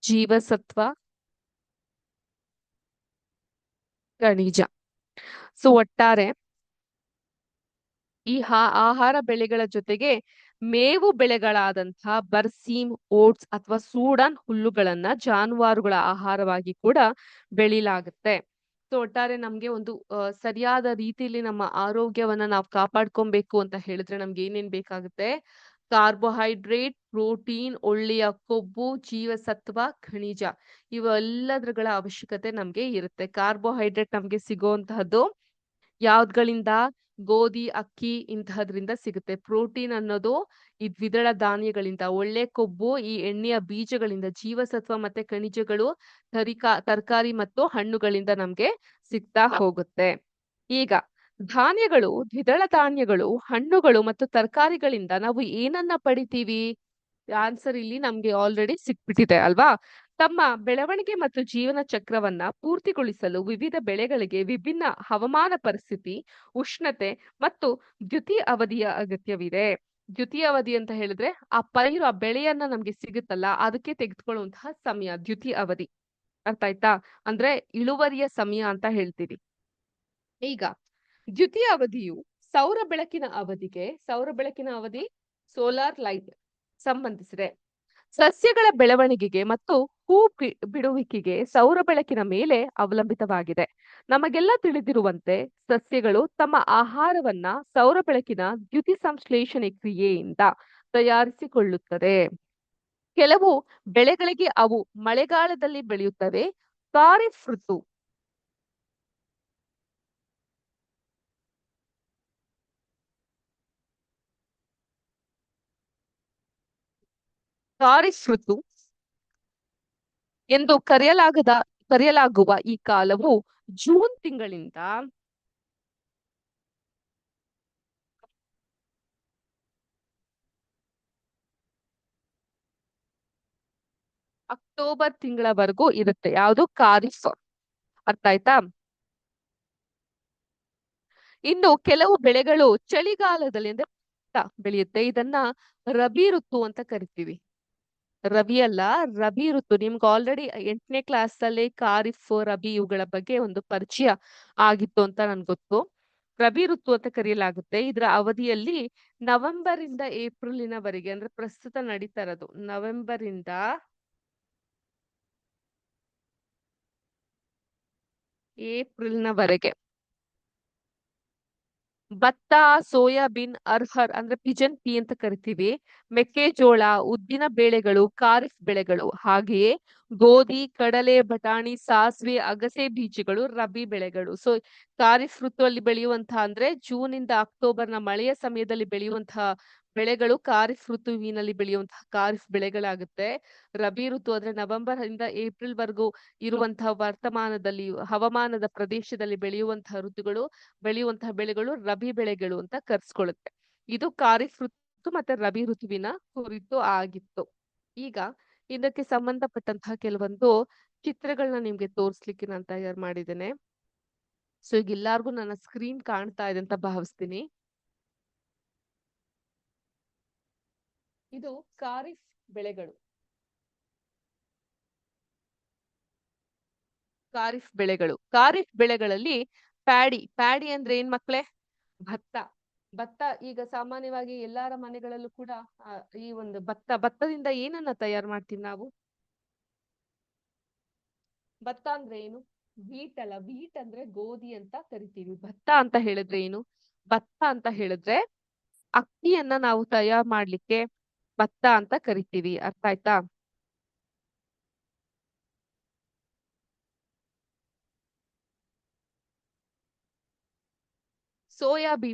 S1: ಜೀವಸತ್ವ, ಖನಿಜ. ಸೊ ಒಟ್ಟಾರೆ ಈ ಆಹಾರ ಬೆಳೆಗಳ ಜೊತೆಗೆ ಮೇವು ಬೆಳೆಗಳಾದಂತಹ ಬರ್ಸೀಮ್, ಓಟ್ಸ್ ಅಥವಾ ಸೂಡನ್ ಹುಲ್ಲುಗಳನ್ನ ಜಾನುವಾರುಗಳ ಆಹಾರವಾಗಿ ಕೂಡ ಬೆಳಿಲಾಗುತ್ತೆ. ಸೊ ಒಟ್ಟಾರೆ ನಮ್ಗೆ ಒಂದು ಸರಿಯಾದ ರೀತಿಯಲ್ಲಿ ನಮ್ಮ ಆರೋಗ್ಯವನ್ನ ನಾವು ಕಾಪಾಡ್ಕೊಬೇಕು ಅಂತ ಹೇಳಿದ್ರೆ ನಮ್ಗೆ ಏನೇನ್ ಬೇಕಾಗುತ್ತೆ? ಕಾರ್ಬೋಹೈಡ್ರೇಟ್, ಪ್ರೋಟೀನ್, ಒಳ್ಳೆಯ ಕೊಬ್ಬು, ಜೀವಸತ್ವ, ಖನಿಜ ಇವೆಲ್ಲದರ ಅವಶ್ಯಕತೆ ನಮ್ಗೆ ಇರುತ್ತೆ. ಕಾರ್ಬೋಹೈಡ್ರೇಟ್ ನಮ್ಗೆ ಸಿಗುವಂತಹದ್ದು ಯಾವ್ದ್ಗಳಿಂದ? ಗೋಧಿ, ಅಕ್ಕಿ ಇಂತಹದ್ರಿಂದ ಸಿಗುತ್ತೆ. ಪ್ರೋಟೀನ್ ಅನ್ನೋದು ಈ ದ್ವಿದಳ ಧಾನ್ಯಗಳಿಂದ, ಒಳ್ಳೆ ಕೊಬ್ಬು ಈ ಎಣ್ಣೆಯ ಬೀಜಗಳಿಂದ, ಜೀವಸತ್ವ ಮತ್ತೆ ಖನಿಜಗಳು ತರಕಾರಿ ಮತ್ತು ಹಣ್ಣುಗಳಿಂದ ನಮ್ಗೆ ಸಿಗ್ತಾ ಹೋಗುತ್ತೆ. ಈಗ ದ್ವಿದಳ ಧಾನ್ಯಗಳು, ಹಣ್ಣುಗಳು ಮತ್ತು ತರಕಾರಿಗಳಿಂದ ನಾವು ಏನನ್ನ ಪಡಿತೀವಿ? ಆನ್ಸರ್ ಇಲ್ಲಿ ನಮ್ಗೆ ಆಲ್ರೆಡಿ ಸಿಕ್ಬಿಟ್ಟಿದೆ ಅಲ್ವಾ? ತಮ್ಮ ಬೆಳವಣಿಗೆ ಮತ್ತು ಜೀವನ ಚಕ್ರವನ್ನ ಪೂರ್ತಿಗೊಳಿಸಲು ವಿವಿಧ ಬೆಳೆಗಳಿಗೆ ವಿಭಿನ್ನ ಹವಾಮಾನ ಪರಿಸ್ಥಿತಿ, ಉಷ್ಣತೆ ಮತ್ತು ದ್ಯುತಿ ಅವಧಿಯ ಅಗತ್ಯವಿದೆ. ದ್ಯುತಿ ಅವಧಿ ಅಂತ ಹೇಳಿದ್ರೆ ಆ ಬೆಳೆಯನ್ನ ನಮ್ಗೆ ಸಿಗುತ್ತಲ್ಲ ಅದಕ್ಕೆ ತೆಗೆದುಕೊಳ್ಳುವಂತಹ ಸಮಯ ದ್ಯುತಿ ಅವಧಿ. ಅರ್ಥ ಆಯ್ತಾ? ಅಂದ್ರೆ ಇಳುವರಿಯ ಸಮಯ ಅಂತ ಹೇಳ್ತೀವಿ. ಈಗ ದ್ಯುತಿ ಅವಧಿಯು ಸೌರ ಬೆಳಕಿನ ಅವಧಿ ಸೋಲಾರ್ ಲೈಟ್ ಸಂಬಂಧಿಸಿದೆ. ಸಸ್ಯಗಳ ಬೆಳವಣಿಗೆಗೆ ಮತ್ತು ಹೂ ಬಿಡುವಿಕೆಗೆ ಸೌರ ಬೆಳಕಿನ ಮೇಲೆ ಅವಲಂಬಿತವಾಗಿದೆ. ನಮಗೆಲ್ಲ ತಿಳಿದಿರುವಂತೆ ಸಸ್ಯಗಳು ತಮ್ಮ ಆಹಾರವನ್ನ ಸೌರ ಬೆಳಕಿನ ದ್ಯುತಿ ಸಂಶ್ಲೇಷಣೆ ಕ್ರಿಯೆಯಿಂದ ತಯಾರಿಸಿಕೊಳ್ಳುತ್ತದೆ. ಕೆಲವು ಬೆಳೆಗಳಿಗೆ ಅವು ಮಳೆಗಾಲದಲ್ಲಿ ಬೆಳೆಯುತ್ತವೆ. ಖಾರಿಫ್ ಋತು ಎಂದು ಕರೆಯಲಾಗುವ ಈ ಕಾಲವು ಜೂನ್ ತಿಂಗಳಿಂದ ಅಕ್ಟೋಬರ್ ತಿಂಗಳವರೆಗೂ ಇರುತ್ತೆ. ಯಾವುದು? ಖಾರಿಫ್. ಅರ್ಥ ಆಯ್ತಾ? ಇನ್ನು ಕೆಲವು ಬೆಳೆಗಳು ಚಳಿಗಾಲದಲ್ಲಿ ಅಂದ್ರೆ ಬೆಳೆಯುತ್ತೆ. ಇದನ್ನ ರಬಿ ಋತು ಅಂತ ಕರಿತೀವಿ. ರಬಿ ಅಲ್ಲ, ರಬಿ ಋತು. ನಿಮ್ಗೆ ಆಲ್ರೆಡಿ 8ನೇ ಕ್ಲಾಸ್ ಅಲ್ಲಿ ಖಾರಿಫ್, ರಬಿ ಇವುಗಳ ಬಗ್ಗೆ ಒಂದು ಪರಿಚಯ ಆಗಿತ್ತು ಅಂತ ನನ್ಗೆ ಗೊತ್ತು. ರಬಿ ಋತು ಅಂತ ಕರೆಯಲಾಗುತ್ತೆ. ಇದರ ಅವಧಿಯಲ್ಲಿ ನವೆಂಬರ್ ಇಂದ ಏಪ್ರಿಲಿನವರೆಗೆ, ಅಂದ್ರೆ ಪ್ರಸ್ತುತ ನಡೀತಾ ಇರೋದು ನವೆಂಬರ್ ಇಂದ ಏಪ್ರಿಲ್‌ನವರೆಗೆ. ಭತ್ತ, ಸೋಯಾಬೀನ್, ಅರ್ಹರ್ ಅಂದ್ರೆ ಪಿಜನ್ ಪೀ ಅಂತ ಕರಿತೀವಿ. ಮೆಕ್ಕೆಜೋಳ, ಉದ್ದಿನ ಬೇಳೆಗಳು, ಖಾರಿಫ್ ಬೆಳೆಗಳು. ಹಾಗೆಯೇ ಗೋಧಿ, ಕಡಲೆ, ಬಟಾಣಿ, ಸಾಸಿವೆ, ಅಗಸೆ ಬೀಜಗಳು ರಬಿ ಬೆಳೆಗಳು. ಸೊ ಖಾರಿಫ್ ಋತುವಲ್ಲಿ ಬೆಳೆಯುವಂತಹ ಅಂದ್ರೆ ಜೂನ್ ಇಂದ ಅಕ್ಟೋಬರ್‌ನ ಮಳೆಯ ಸಮಯದಲ್ಲಿ ಬೆಳೆಯುವಂತಹ ಬೆಳೆಗಳು ಖಾರಿಫ್ ಋತುವಿನಲ್ಲಿ ಬೆಳೆಯುವಂತಹ ಖಾರಿಫ್ ಬೆಳೆಗಳಾಗುತ್ತೆ. ರಬಿ ಋತು ಅಂದ್ರೆ ನವೆಂಬರ್ ಇಂದ ಏಪ್ರಿಲ್ ವರೆಗೂ ಇರುವಂತಹ ವರ್ತಮಾನದಲ್ಲಿ ಹವಾಮಾನದ ಪ್ರದೇಶದಲ್ಲಿ ಬೆಳೆಯುವಂತಹ ಬೆಳೆಗಳು ರಬಿ ಬೆಳೆಗಳು ಅಂತ ಕರ್ಸ್ಕೊಳ್ಳುತ್ತೆ. ಇದು ಖಾರಿಫ್ ಋತು ಮತ್ತೆ ರಬಿ ಋತುವಿನ ಕುರಿತು ಆಗಿತ್ತು. ಈಗ ಇದಕ್ಕೆ ಸಂಬಂಧಪಟ್ಟಂತಹ ಕೆಲವೊಂದು ಚಿತ್ರಗಳನ್ನ ನಿಮ್ಗೆ ತೋರಿಸ್ಲಿಕ್ಕೆ ನಾನು ತಯಾರು ಮಾಡಿದ್ದೇನೆ. ಸೊ ಈಗ ಎಲ್ಲಾರ್ಗು ನನ್ನ ಸ್ಕ್ರೀನ್ ಕಾಣ್ತಾ ಇದೆ ಅಂತ ಭಾವಿಸ್ತೀನಿ. ಇದು ಖಾರಿಫ್ ಬೆಳೆಗಳು. ಖಾರಿಫ್ ಬೆಳೆಗಳಲ್ಲಿ ಪ್ಯಾಡಿ ಅಂದ್ರೆ ಏನ್ ಮಕ್ಳೇ? ಭತ್ತ. ಈಗ ಸಾಮಾನ್ಯವಾಗಿ ಎಲ್ಲಾರ ಮನೆಗಳಲ್ಲೂ ಕೂಡ ಈ ಒಂದು ಭತ್ತದಿಂದ ಏನನ್ನ ತಯಾರು ಮಾಡ್ತೀವಿ ನಾವು? ಭತ್ತ ಅಂದ್ರೆ ಏನು? ವೀಟ್ ಅಲ್ಲ, ವೀಟ್ ಅಂದ್ರೆ ಗೋಧಿ ಅಂತ ಕರಿತೀವಿ. ಭತ್ತ ಅಂತ ಹೇಳಿದ್ರೆ ಏನು? ಭತ್ತ ಅಂತ ಹೇಳಿದ್ರೆ ಅಕ್ಕಿಯನ್ನ ನಾವು ತಯಾರು ಮಾಡ್ಲಿಕ್ಕೆ ಭತ್ತ ಅಂತ ಕರಿತೀವಿ. ಅರ್ಥ ಆಯ್ತಾ?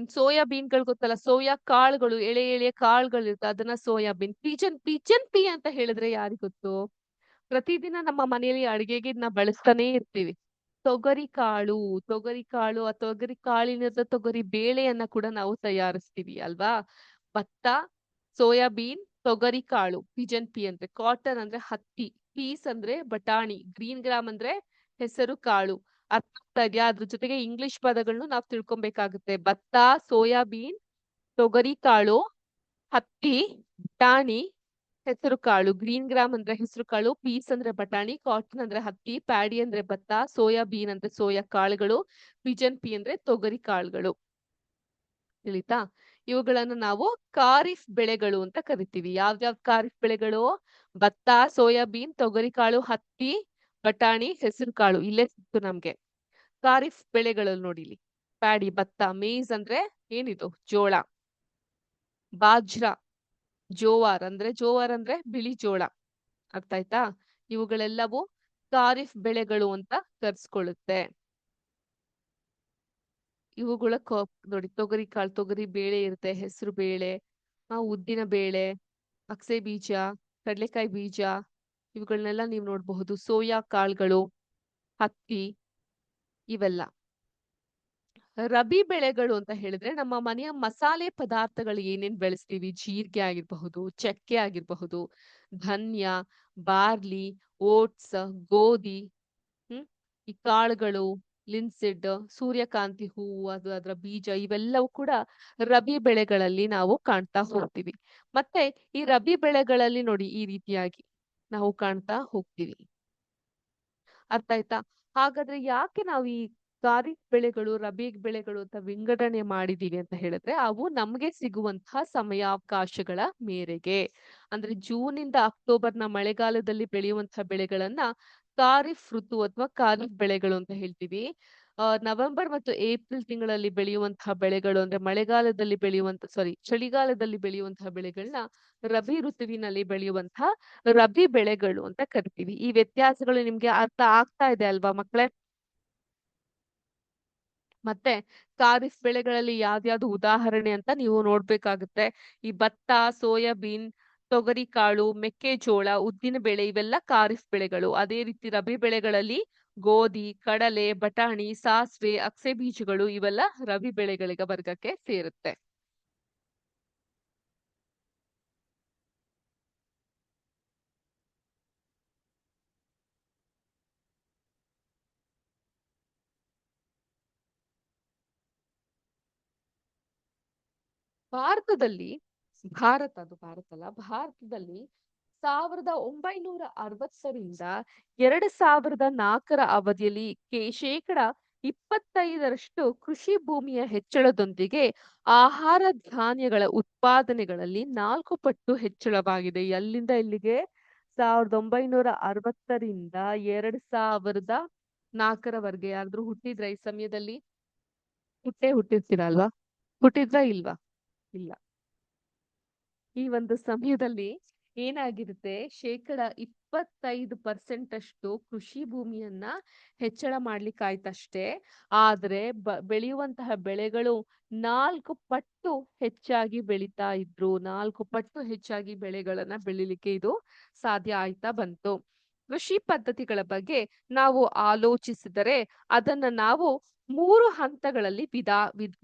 S1: ಸೋಯಾಬೀನ್ಗಳು ಗೊತ್ತಲ್ಲ, ಸೋಯಾ ಕಾಳುಗಳು, ಎಳೆ ಎಳೆ ಕಾಳುಗಳು ಇರುತ್ತೆ, ಅದನ್ನ ಸೋಯಾಬೀನ್. ಪಿಜನ್ ಪೀ ಅಂತ ಹೇಳಿದ್ರೆ ಯಾರಿಗ್ ಗೊತ್ತು? ಪ್ರತಿದಿನ ನಮ್ಮ ಮನೆಯಲ್ಲಿ ಅಡಿಗೆಗೆ ಇದನ್ನ ಬಳಸ್ತಾನೆ ಇರ್ತೀವಿ. ತೊಗರಿ ಕಾಳು ಆ ತೊಗರಿ ಕಾಳಿನ ತೊಗರಿ ಬೇಳೆಯನ್ನ ಕೂಡ ನಾವು ತಯಾರಿಸ್ತೀವಿ ಅಲ್ವಾ? ಭತ್ತ, ಸೋಯಾಬೀನ್, ತೊಗರಿ ಕಾಳು, ಪಿಜನ್ ಪೀ ಅಂದ್ರೆ. ಕಾಟನ್ ಅಂದ್ರೆ ಹತ್ತಿ, ಪೀಸ್ ಅಂದ್ರೆ ಬಟಾಣಿ, ಗ್ರೀನ್ ಗ್ರಾಮ್ ಅಂದ್ರೆ ಹೆಸರು ಕಾಳು. ಅರ್ಥ ಆಗ್ತಾ ಇದ್ಯಾ? ಅದ್ರ ಜೊತೆಗೆ ಇಂಗ್ಲಿಷ್ ಪದಗಳನ್ನು ನಾವು ತಿಳ್ಕೊಬೇಕಾಗುತ್ತೆ. ಭತ್ತ, ಸೋಯಾಬೀನ್, ತೊಗರಿ ಕಾಳು, ಹತ್ತಿ, ಬಟಾಣಿ, ಹೆಸರು ಕಾಳು. ಗ್ರೀನ್ ಗ್ರಾಮ್ ಅಂದ್ರೆ ಹೆಸರು ಕಾಳು, ಪೀಸ್ ಅಂದ್ರೆ ಬಟಾಣಿ, ಕಾಟನ್ ಅಂದ್ರೆ ಹತ್ತಿ, ಪ್ಯಾಡಿ ಅಂದ್ರೆ ಭತ್ತ, ಸೋಯಾಬೀನ್ ಅಂದ್ರೆ ಸೋಯಾ ಕಾಳುಗಳು, ಪಿಜನ್ ಪೀ ಅಂದ್ರೆ ತೊಗರಿ ಕಾಳುಗಳು. ತಿಳಿತಾ? ಇವುಗಳನ್ನು ನಾವು ಖಾರಿಫ್ ಬೆಳೆಗಳು ಅಂತ ಕರಿತೀವಿ. ಯಾವ್ಯಾವ್ ಖಾರಿಫ್ ಬೆಳೆಗಳು? ಭತ್ತ, ಸೋಯಾಬೀನ್, ತೊಗರಿ ಕಾಳು, ಹತ್ತಿ, ಬಟಾಣಿ, ಹೆಸರು ಕಾಳು. ಇಲ್ಲೇ ಸಿಕ್ತು ನಮ್ಗೆ. ಖಾರಿಫ್ ಬೆಳೆಗಳಲ್ಲಿ ನೋಡಿ ಇಲ್ಲಿ. ಪ್ಯಾಡಿ, ಭತ್ತ. ಮೇಜ್ ಅಂದ್ರೆ ಏನಿದು? ಜೋಳ. ಬಾಜ್ರಾ, ಜೋವಾರ್ ಅಂದ್ರೆ ಬಿಳಿ ಜೋಳ. ಅರ್ಥ ಆಯ್ತಾ? ಇವುಗಳೆಲ್ಲವೂ ಖಾರಿಫ್ ಬೆಳೆಗಳು ಅಂತ ಕರ್ಸ್ಕೊಳ್ಳುತ್ತೆ. ಇವುಗಳ ನೋಡಿ, ತೊಗರಿ ಕಾಳು, ತೊಗರಿ ಬೇಳೆ ಇರುತ್ತೆ, ಹೆಸರು ಬೇಳೆ, ಉದ್ದಿನ ಬೇಳೆ, ಅಗಸೆ ಬೀಜ, ಕಡಲೆಕಾಯಿ ಬೀಜ, ಇವುಗಳನ್ನೆಲ್ಲ ನೀವು ನೋಡಬಹುದು. ಸೋಯಾ ಕಾಳುಗಳು, ಹತ್ತಿ, ಇವೆಲ್ಲ. ರಬಿ ಬೆಳೆಗಳು ಅಂತ ಹೇಳಿದ್ರೆ ನಮ್ಮ ಮನೆಯ ಮಸಾಲೆ ಪದಾರ್ಥಗಳು ಏನೇನ್ ಬೆಳೆಸ್ತೀವಿ? ಜೀರಿಗೆ ಆಗಿರಬಹುದು, ಚಕ್ಕೆ ಆಗಿರಬಹುದು, ಧನ್ಯ, ಬಾರ್ಲಿ, ಓಟ್ಸ್, ಗೋಧಿ, ಹ್ಮ್ ಈ ಕಾಳುಗಳು, ಲಿನ್ಸಿಡ್, ಸೂರ್ಯಕಾಂತಿ ಹೂವು, ಅದರ ಬೀಜ, ಇವೆಲ್ಲವೂ ಕೂಡ ರಬಿ ಬೆಳೆಗಳಲ್ಲಿ ನಾವು ಕಾಣ್ತಾ ಹೋಗ್ತೀವಿ. ಮತ್ತೆ ಈ ರಬಿ ಬೆಳೆಗಳಲ್ಲಿ ನೋಡಿ ಈ ರೀತಿಯಾಗಿ ನಾವು ಕಾಣ್ತಾ ಹೋಗ್ತೀವಿ. ಅರ್ಥ ಆಯ್ತಾ? ಹಾಗಾದ್ರೆ ಯಾಕೆ ನಾವು ಈ ಖಾರಿಫ್ ಬೆಳೆಗಳು, ರಬಿ ಬೆಳೆಗಳು ಅಂತ ವಿಂಗಡಣೆ ಮಾಡಿದೀವಿ ಅಂತ ಹೇಳಿದ್ರೆ, ಅವು ನಮ್ಗೆ ಸಿಗುವಂತಹ ಸಮಯಾವಕಾಶಗಳ ಮೇರೆಗೆ. ಅಂದ್ರೆ ಜೂನ್ ಇಂದ ಅಕ್ಟೋಬರ್‌ನ ಮಳೆಗಾಲದಲ್ಲಿ ಬೆಳೆಯುವಂತಹ ಬೆಳೆಗಳನ್ನ ಖಾರಿಫ್ ಋತು ಅಥವಾ ಖಾರಿಫ್ ಬೆಳೆಗಳು ಅಂತ ಹೇಳ್ತೀವಿ. ನವೆಂಬರ್ ಮತ್ತು ಏಪ್ರಿಲ್ ತಿಂಗಳಲ್ಲಿ ಬೆಳೆಯುವಂತಹ ಬೆಳೆಗಳು ಅಂದ್ರೆ ಚಳಿಗಾಲದಲ್ಲಿ ಬೆಳೆಯುವಂತಹ ಬೆಳೆಗಳನ್ನ ರಬಿ ಋತುವಿನಲ್ಲಿ ಬೆಳೆಯುವಂತಹ ರಬಿ ಬೆಳೆಗಳು ಅಂತ ಕರಿತೀವಿ. ಈ ವ್ಯತ್ಯಾಸಗಳು ನಿಮ್ಗೆ ಅರ್ಥ ಆಗ್ತಾ ಇದೆ ಅಲ್ವಾ ಮಕ್ಕಳೇ? ಮತ್ತೆ ಖಾರಿಫ್ ಬೆಳೆಗಳಲ್ಲಿ ಯಾವ್ದ್ಯಾವ್ದು ಉದಾಹರಣೆ ಅಂತ ನೀವು ನೋಡ್ಬೇಕಾಗುತ್ತೆ. ಈ ಭತ್ತ, ಸೋಯಾಬೀನ್, ತೊಗರಿ ಕಾಳು, ಮೆಕ್ಕೆಜೋಳ, ಉದ್ದಿನ ಬೇಳೆ, ಇವೆಲ್ಲ ಖಾರಿಫ್ ಬೆಳೆಗಳು. ಅದೇ ರೀತಿ ರಬಿ ಬೆಳೆಗಳಲ್ಲಿ ಗೋಧಿ, ಕಡಲೆ, ಬಟಾಣಿ, ಸಾಸ್ವೆ, ಅಗಸೆ ಬೀಜಗಳು, ಇವೆಲ್ಲ ರಬಿ ಬೆಳೆಗಳಿಗೆ ವರ್ಗಕ್ಕೆ ಸೇರುತ್ತೆ. ಭಾರತದಲ್ಲಿ ಭಾರತ ಅಲ್ಲ, ಭಾರತದಲ್ಲಿ 1960ರಿಂದ 2004ರ ಅವಧಿಯಲ್ಲಿ ಶೇಕಡ 25ರಷ್ಟು ಕೃಷಿ ಭೂಮಿಯ ಹೆಚ್ಚಳದೊಂದಿಗೆ ಆಹಾರ ಧಾನ್ಯಗಳ ಉತ್ಪಾದನೆಗಳಲ್ಲಿ 4 ಪಟ್ಟು ಹೆಚ್ಚಳವಾಗಿದೆ. ಎಲ್ಲಿಂದ ಎಲ್ಲಿಗೆ? 1960ರಿಂದ 2000 4ರವರೆಗೆ ಯಾರಾದ್ರೂ ಹುಟ್ಟಿದ್ರ ಈ ಸಮಯದಲ್ಲಿ? ಹುಟ್ಟಿರ್ತೀರಾ ಅಲ್ವಾ? ಹುಟ್ಟಿದ್ರಾ ಇಲ್ವಾ? ಇಲ್ಲ. ಈ ಒಂದು ಸಮಯದಲ್ಲಿ ಏನಾಗಿರುತ್ತೆ, 25% ಅಷ್ಟು ಕೃಷಿ ಭೂಮಿಯನ್ನ ಹೆಚ್ಚಳ ಮಾಡ್ಲಿಕ್ಕೆ ಆಯ್ತಷ್ಟೇ. ಆದ್ರೆ ಬೆಳೆಯುವಂತಹ ಬೆಳೆಗಳು 4 ಪಟ್ಟು ಹೆಚ್ಚಾಗಿ ಬೆಳೀತಾ ಇದ್ರು. 4 ಪಟ್ಟು ಹೆಚ್ಚಾಗಿ ಬೆಳೆಗಳನ್ನ ಬೆಳಿಲಿಕ್ಕೆ ಇದು ಸಾಧ್ಯ ಆಯ್ತಾ ಬಂತು. ಕೃಷಿ ಪದ್ಧತಿಗಳ ಬಗ್ಗೆ ನಾವು ಆಲೋಚಿಸಿದರೆ ಅದನ್ನ ನಾವು 3 ಹಂತಗಳಲ್ಲಿ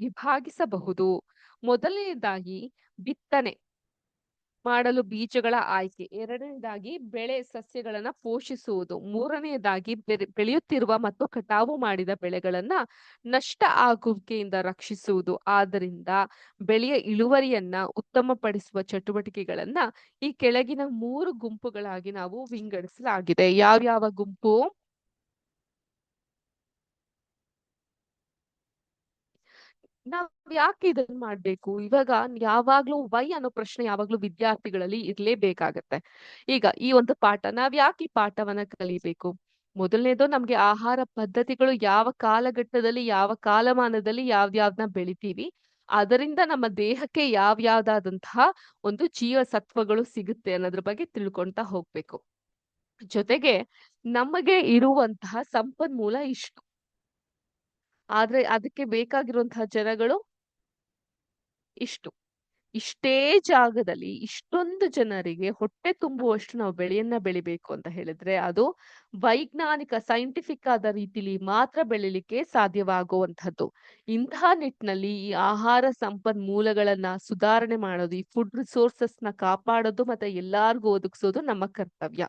S1: ವಿಭಾಗಿಸಬಹುದು. ಮೊದಲನೇದಾಗಿ ಬಿತ್ತನೆ ಮಾಡಲು ಬೀಜಗಳ ಆಯ್ಕೆ. ಎರಡನೇದಾಗಿ ಬೆಳೆ ಸಸ್ಯಗಳನ್ನ ಪೋಷಿಸುವುದು. ಮೂರನೆಯದಾಗಿ ಬೆಳೆಯುತ್ತಿರುವ ಮತ್ತು ಕಟಾವು ಮಾಡಿದ ಬೆಳೆಗಳನ್ನ ನಷ್ಟ ಆಗುವಿಕೆಯಿಂದ ರಕ್ಷಿಸುವುದು. ಆದ್ದರಿಂದ ಬೆಳೆಯ ಇಳುವರಿಯನ್ನ ಉತ್ತಮಪಡಿಸುವ ಚಟುವಟಿಕೆಗಳನ್ನ ಈ ಕೆಳಗಿನ 3 ಗುಂಪುಗಳಾಗಿ ನಾವು ವಿಂಗಡಿಸಲಾಗಿದೆ. ಯಾವ್ಯಾವ ಗುಂಪು? ನಾವ್ ಯಾಕೆ ಇದನ್ನ ಮಾಡ್ಬೇಕು? ಇವಾಗ ಯಾವಾಗ್ಲೂ ವೈ ಅನ್ನೋ ಪ್ರಶ್ನೆ ಯಾವಾಗ್ಲೂ ವಿದ್ಯಾರ್ಥಿಗಳಲ್ಲಿ ಇರ್ಲೇಬೇಕಾಗತ್ತೆ. ಈಗ ಈ ಒಂದು ಪಾಠ ನಾವ್ ಯಾಕೆ ಈ ಪಾಠವನ್ನ ಕಲಿಬೇಕು? ಮೊದಲನೇದು, ನಮ್ಗೆ ಆಹಾರ ಪದ್ಧತಿಗಳು ಯಾವ ಕಾಲಘಟ್ಟದಲ್ಲಿ ಯಾವ ಕಾಲಮಾನದಲ್ಲಿ ಯಾವ್ದ್ಯಾವ್ದನ್ನ ಬೆಳಿತೀವಿ, ಅದರಿಂದ ನಮ್ಮ ದೇಹಕ್ಕೆ ಯಾವ್ಯಾವ್ದಾದಂತಹ ಒಂದು ಜೀವಸತ್ವಗಳು ಸಿಗುತ್ತೆ ಅನ್ನೋದ್ರ ಬಗ್ಗೆ ತಿಳ್ಕೊಂತಾ ಹೋಗ್ಬೇಕು. ಜೊತೆಗೆ ನಮಗೆ ಇರುವಂತಹ ಸಂಪನ್ಮೂಲ ಇಷ್ಟು, ಆದ್ರೆ ಅದಕ್ಕೆ ಬೇಕಾಗಿರುವಂತಹ ಜನಗಳು ಇಷ್ಟು. ಇಷ್ಟೇ ಜಾಗದಲ್ಲಿ ಇಷ್ಟೊಂದು ಜನರಿಗೆ ಹೊಟ್ಟೆ ತುಂಬುವಷ್ಟು ನಾವು ಬೆಳೆಯನ್ನ ಬೆಳಿಬೇಕು ಅಂತ ಹೇಳಿದ್ರೆ ಅದು ಸೈಂಟಿಫಿಕ್ ಆದ ರೀತಿಲಿ ಮಾತ್ರ ಬೆಳಿಲಿಕ್ಕೆ ಸಾಧ್ಯವಾಗುವಂಥದ್ದು. ಇಂತಹ ನಿಟ್ಟಿನಲ್ಲಿ ಈ ಆಹಾರ ಸಂಪನ್ಮೂಲಗಳನ್ನ ಸುಧಾರಣೆ ಮಾಡೋದು, ಈ ಫುಡ್ ರಿಸೋರ್ಸಸ್ ನ ಕಾಪಾಡೋದು ಮತ್ತೆ ಎಲ್ಲಾರ್ಗೂ ಒದಗಿಸೋದು ನಮ್ಮ ಕರ್ತವ್ಯ.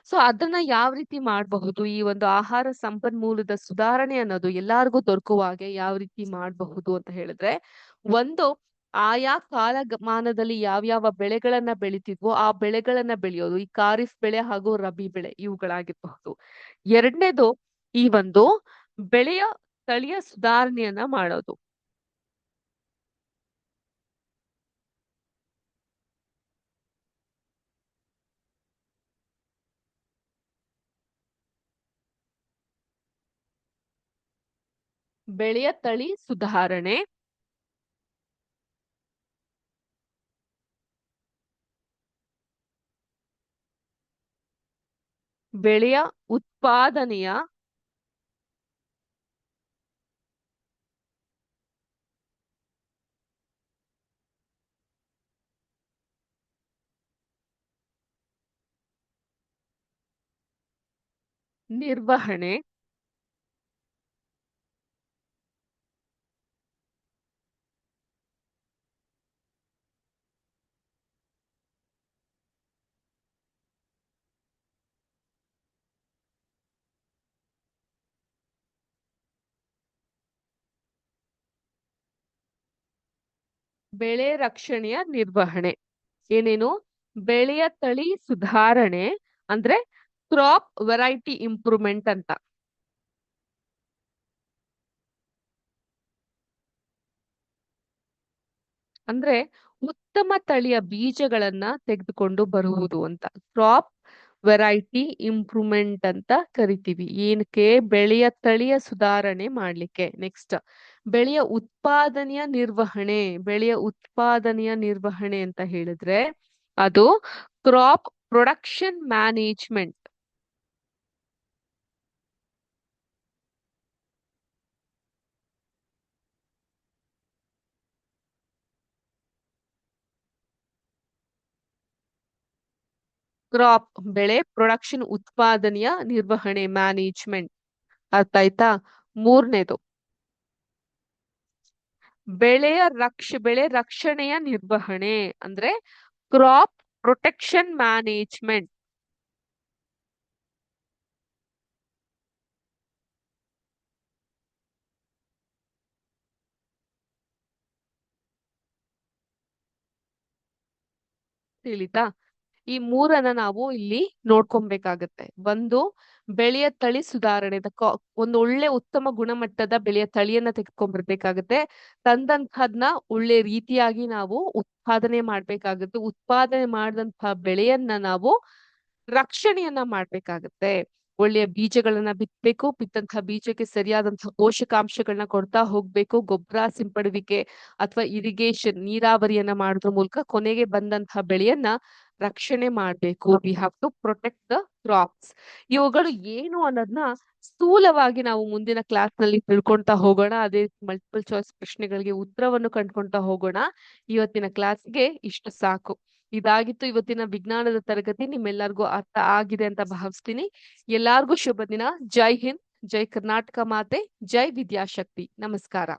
S1: ಸೊ ಅದನ್ನ ಯಾವ ರೀತಿ ಮಾಡಬಹುದು, ಈ ಒಂದು ಆಹಾರ ಸಂಪನ್ಮೂಲದ ಸುಧಾರಣೆ ಅನ್ನೋದು ಎಲ್ಲಾರ್ಗೂ ದೊರಕುವ ಹಾಗೆ ಯಾವ ರೀತಿ ಮಾಡಬಹುದು ಅಂತ ಹೇಳಿದ್ರೆ, ಒಂದು, ಆಯಾ ಕಾಲಮಾನದಲ್ಲಿ ಯಾವ್ಯಾವ ಬೆಳೆಗಳನ್ನ ಬೆಳಿತಿದ್ವೋ ಆ ಬೆಳೆಗಳನ್ನ ಬೆಳೆಯೋದು. ಈ ಖಾರಿಫ್ ಬೆಳೆ ಹಾಗೂ ರಬಿ ಬೆಳೆ ಇವುಗಳಾಗಿರಬಹುದು. ಎರಡನೇದು, ಈ ಒಂದು ಬೆಳೆಯ ತಳಿಯ ಸುಧಾರಣೆಯನ್ನ ಮಾಡೋದು. ಬೆಳೆಯ ತಳಿ ಸುಧಾರಣೆ, ಬೆಳೆಯ ಉತ್ಪಾದನೆಯ ನಿರ್ವಹಣೆ, ಬೆಳೆ ರಕ್ಷಣೆಯ ನಿರ್ವಹಣೆ. ಏನೇನು? ಬೆಳೆಯ ತಳಿ ಸುಧಾರಣೆ ಅಂದ್ರೆ ಕ್ರಾಪ್ ವೆರೈಟಿ ಇಂಪ್ರೂವ್ಮೆಂಟ್ ಅಂತ. ಅಂದ್ರೆ ಉತ್ತಮ ತಳಿಯ ಬೀಜಗಳನ್ನ ತೆಗೆದುಕೊಂಡು ಬರುವುದು ಅಂತ ಕ್ರಾಪ್ ವೆರೈಟಿ ಇಂಪ್ರೂವ್ಮೆಂಟ್ ಅಂತ ಕರಿತೀವಿ. ಏನಕ್ಕೆ? ಬೆಳೆಯ ತಳಿಯ ಸುಧಾರಣೆ ಮಾಡ್ಲಿಕ್ಕೆ. ನೆಕ್ಸ್ಟ್, ಬೆಳೆಯ ಉತ್ಪಾದನೆಯ ನಿರ್ವಹಣೆ. ಬೆಳೆಯ ಉತ್ಪಾದನೆಯ ನಿರ್ವಹಣೆ ಅಂತ ಹೇಳಿದ್ರೆ ಅದು ಕ್ರಾಪ್ ಪ್ರೊಡಕ್ಷನ್ ಮ್ಯಾನೇಜ್ಮೆಂಟ್. ಕ್ರಾಪ್ ಬೆಳೆ ಪ್ರೊಡಕ್ಷನ್ ಉತ್ಪಾದನೆಯ ನಿರ್ವಹಣೆ ಮ್ಯಾನೇಜ್ಮೆಂಟ್. ಅರ್ಥ ಆಯ್ತಾ? ಮೂರನೇದು, ಬೆಳೆ ರಕ್ಷಣೆಯ ನಿರ್ವಹಣೆ ಅಂದ್ರೆ ಕ್ರಾಪ್ ಪ್ರೊಟೆಕ್ಷನ್ ಮ್ಯಾನೇಜ್ಮೆಂಟ್. ತಿಳಿತಾ? ಈ ಮೂರನ್ನ ನಾವು ಇಲ್ಲಿ ನೋಡ್ಕೊಬೇಕಾಗತ್ತೆ. ಒಂದು, ಬೆಳೆಯ ತಳಿ ಸುಧಾರಣೆ, ಒಂದು ಒಳ್ಳೆ ಉತ್ತಮ ಗುಣಮಟ್ಟದ ಬೆಳೆಯ ತಳಿಯನ್ನ ತೆಗೆದುಕೊಂಡ್ಬರ್ಬೇಕಾಗತ್ತೆ. ತಂದಂತಹದ್ನ ಒಳ್ಳೆ ರೀತಿಯಾಗಿ ನಾವು ಉತ್ಪಾದನೆ ಮಾಡ್ಬೇಕಾಗತ್ತೆ. ಉತ್ಪಾದನೆ ಮಾಡಿದಂತಹ ಬೆಳೆಯನ್ನ ನಾವು ರಕ್ಷಣೆಯನ್ನ ಮಾಡ್ಬೇಕಾಗತ್ತೆ. ಒಳ್ಳೆಯ ಬೀಜಗಳನ್ನ ಬಿತ್ತಬೇಕು. ಬಿತ್ತಂತಹ ಬೀಜಕ್ಕೆ ಸರಿಯಾದಂತಹ ಪೋಷಕಾಂಶಗಳನ್ನ ಕೊಡ್ತಾ ಹೋಗ್ಬೇಕು. ಗೊಬ್ಬರ ಸಿಂಪಡುವಿಕೆ ಅಥವಾ ಇರಿಗೇಷನ್ ನೀರಾವರಿಯನ್ನ ಮಾಡೋದ್ರ ಮೂಲಕ ಕೊನೆಗೆ ಬಂದಂತಹ ಬೆಳೆಯನ್ನ ರಕ್ಷಣೆ ಮಾಡ್ಬೇಕು. We have to protect the crops. ಇವುಗಳು ಏನು ಅನ್ನೋದನ್ನ ಸ್ಥೂಲವಾಗಿ ನಾವು ಮುಂದಿನ ಕ್ಲಾಸ್ ನಲ್ಲಿ ತಿಳ್ಕೊಂತಾ ಹೋಗೋಣ. ಅದೇ ಮಲ್ಟಿಪಲ್ ಚಾಯ್ಸ್ ಪ್ರಶ್ನೆಗಳಿಗೆ ಉತ್ತರವನ್ನು ಕಂಡ್ಕೊಂತಾ ಹೋಗೋಣ. ಇವತ್ತಿನ ಕ್ಲಾಸ್ಗೆ ಇಷ್ಟು ಸಾಕು. ಇದಾಗಿತ್ತು ಇವತ್ತಿನ ವಿಜ್ಞಾನದ ತರಗತಿ. ನಿಮ್ಮೆಲ್ಲರಿಗೂ ಅರ್ಥ ಆಗಿದೆ ಅಂತ ಭಾವಿಸ್ತೀನಿ. ಎಲ್ಲಾರ್ಗೂ ಶುಭ ದಿನ. ಜೈ ಹಿಂದ್, ಜೈ ಕರ್ನಾಟಕ ಮಾತೆ, ಜೈ ವಿದ್ಯಾಶಕ್ತಿ. ನಮಸ್ಕಾರ.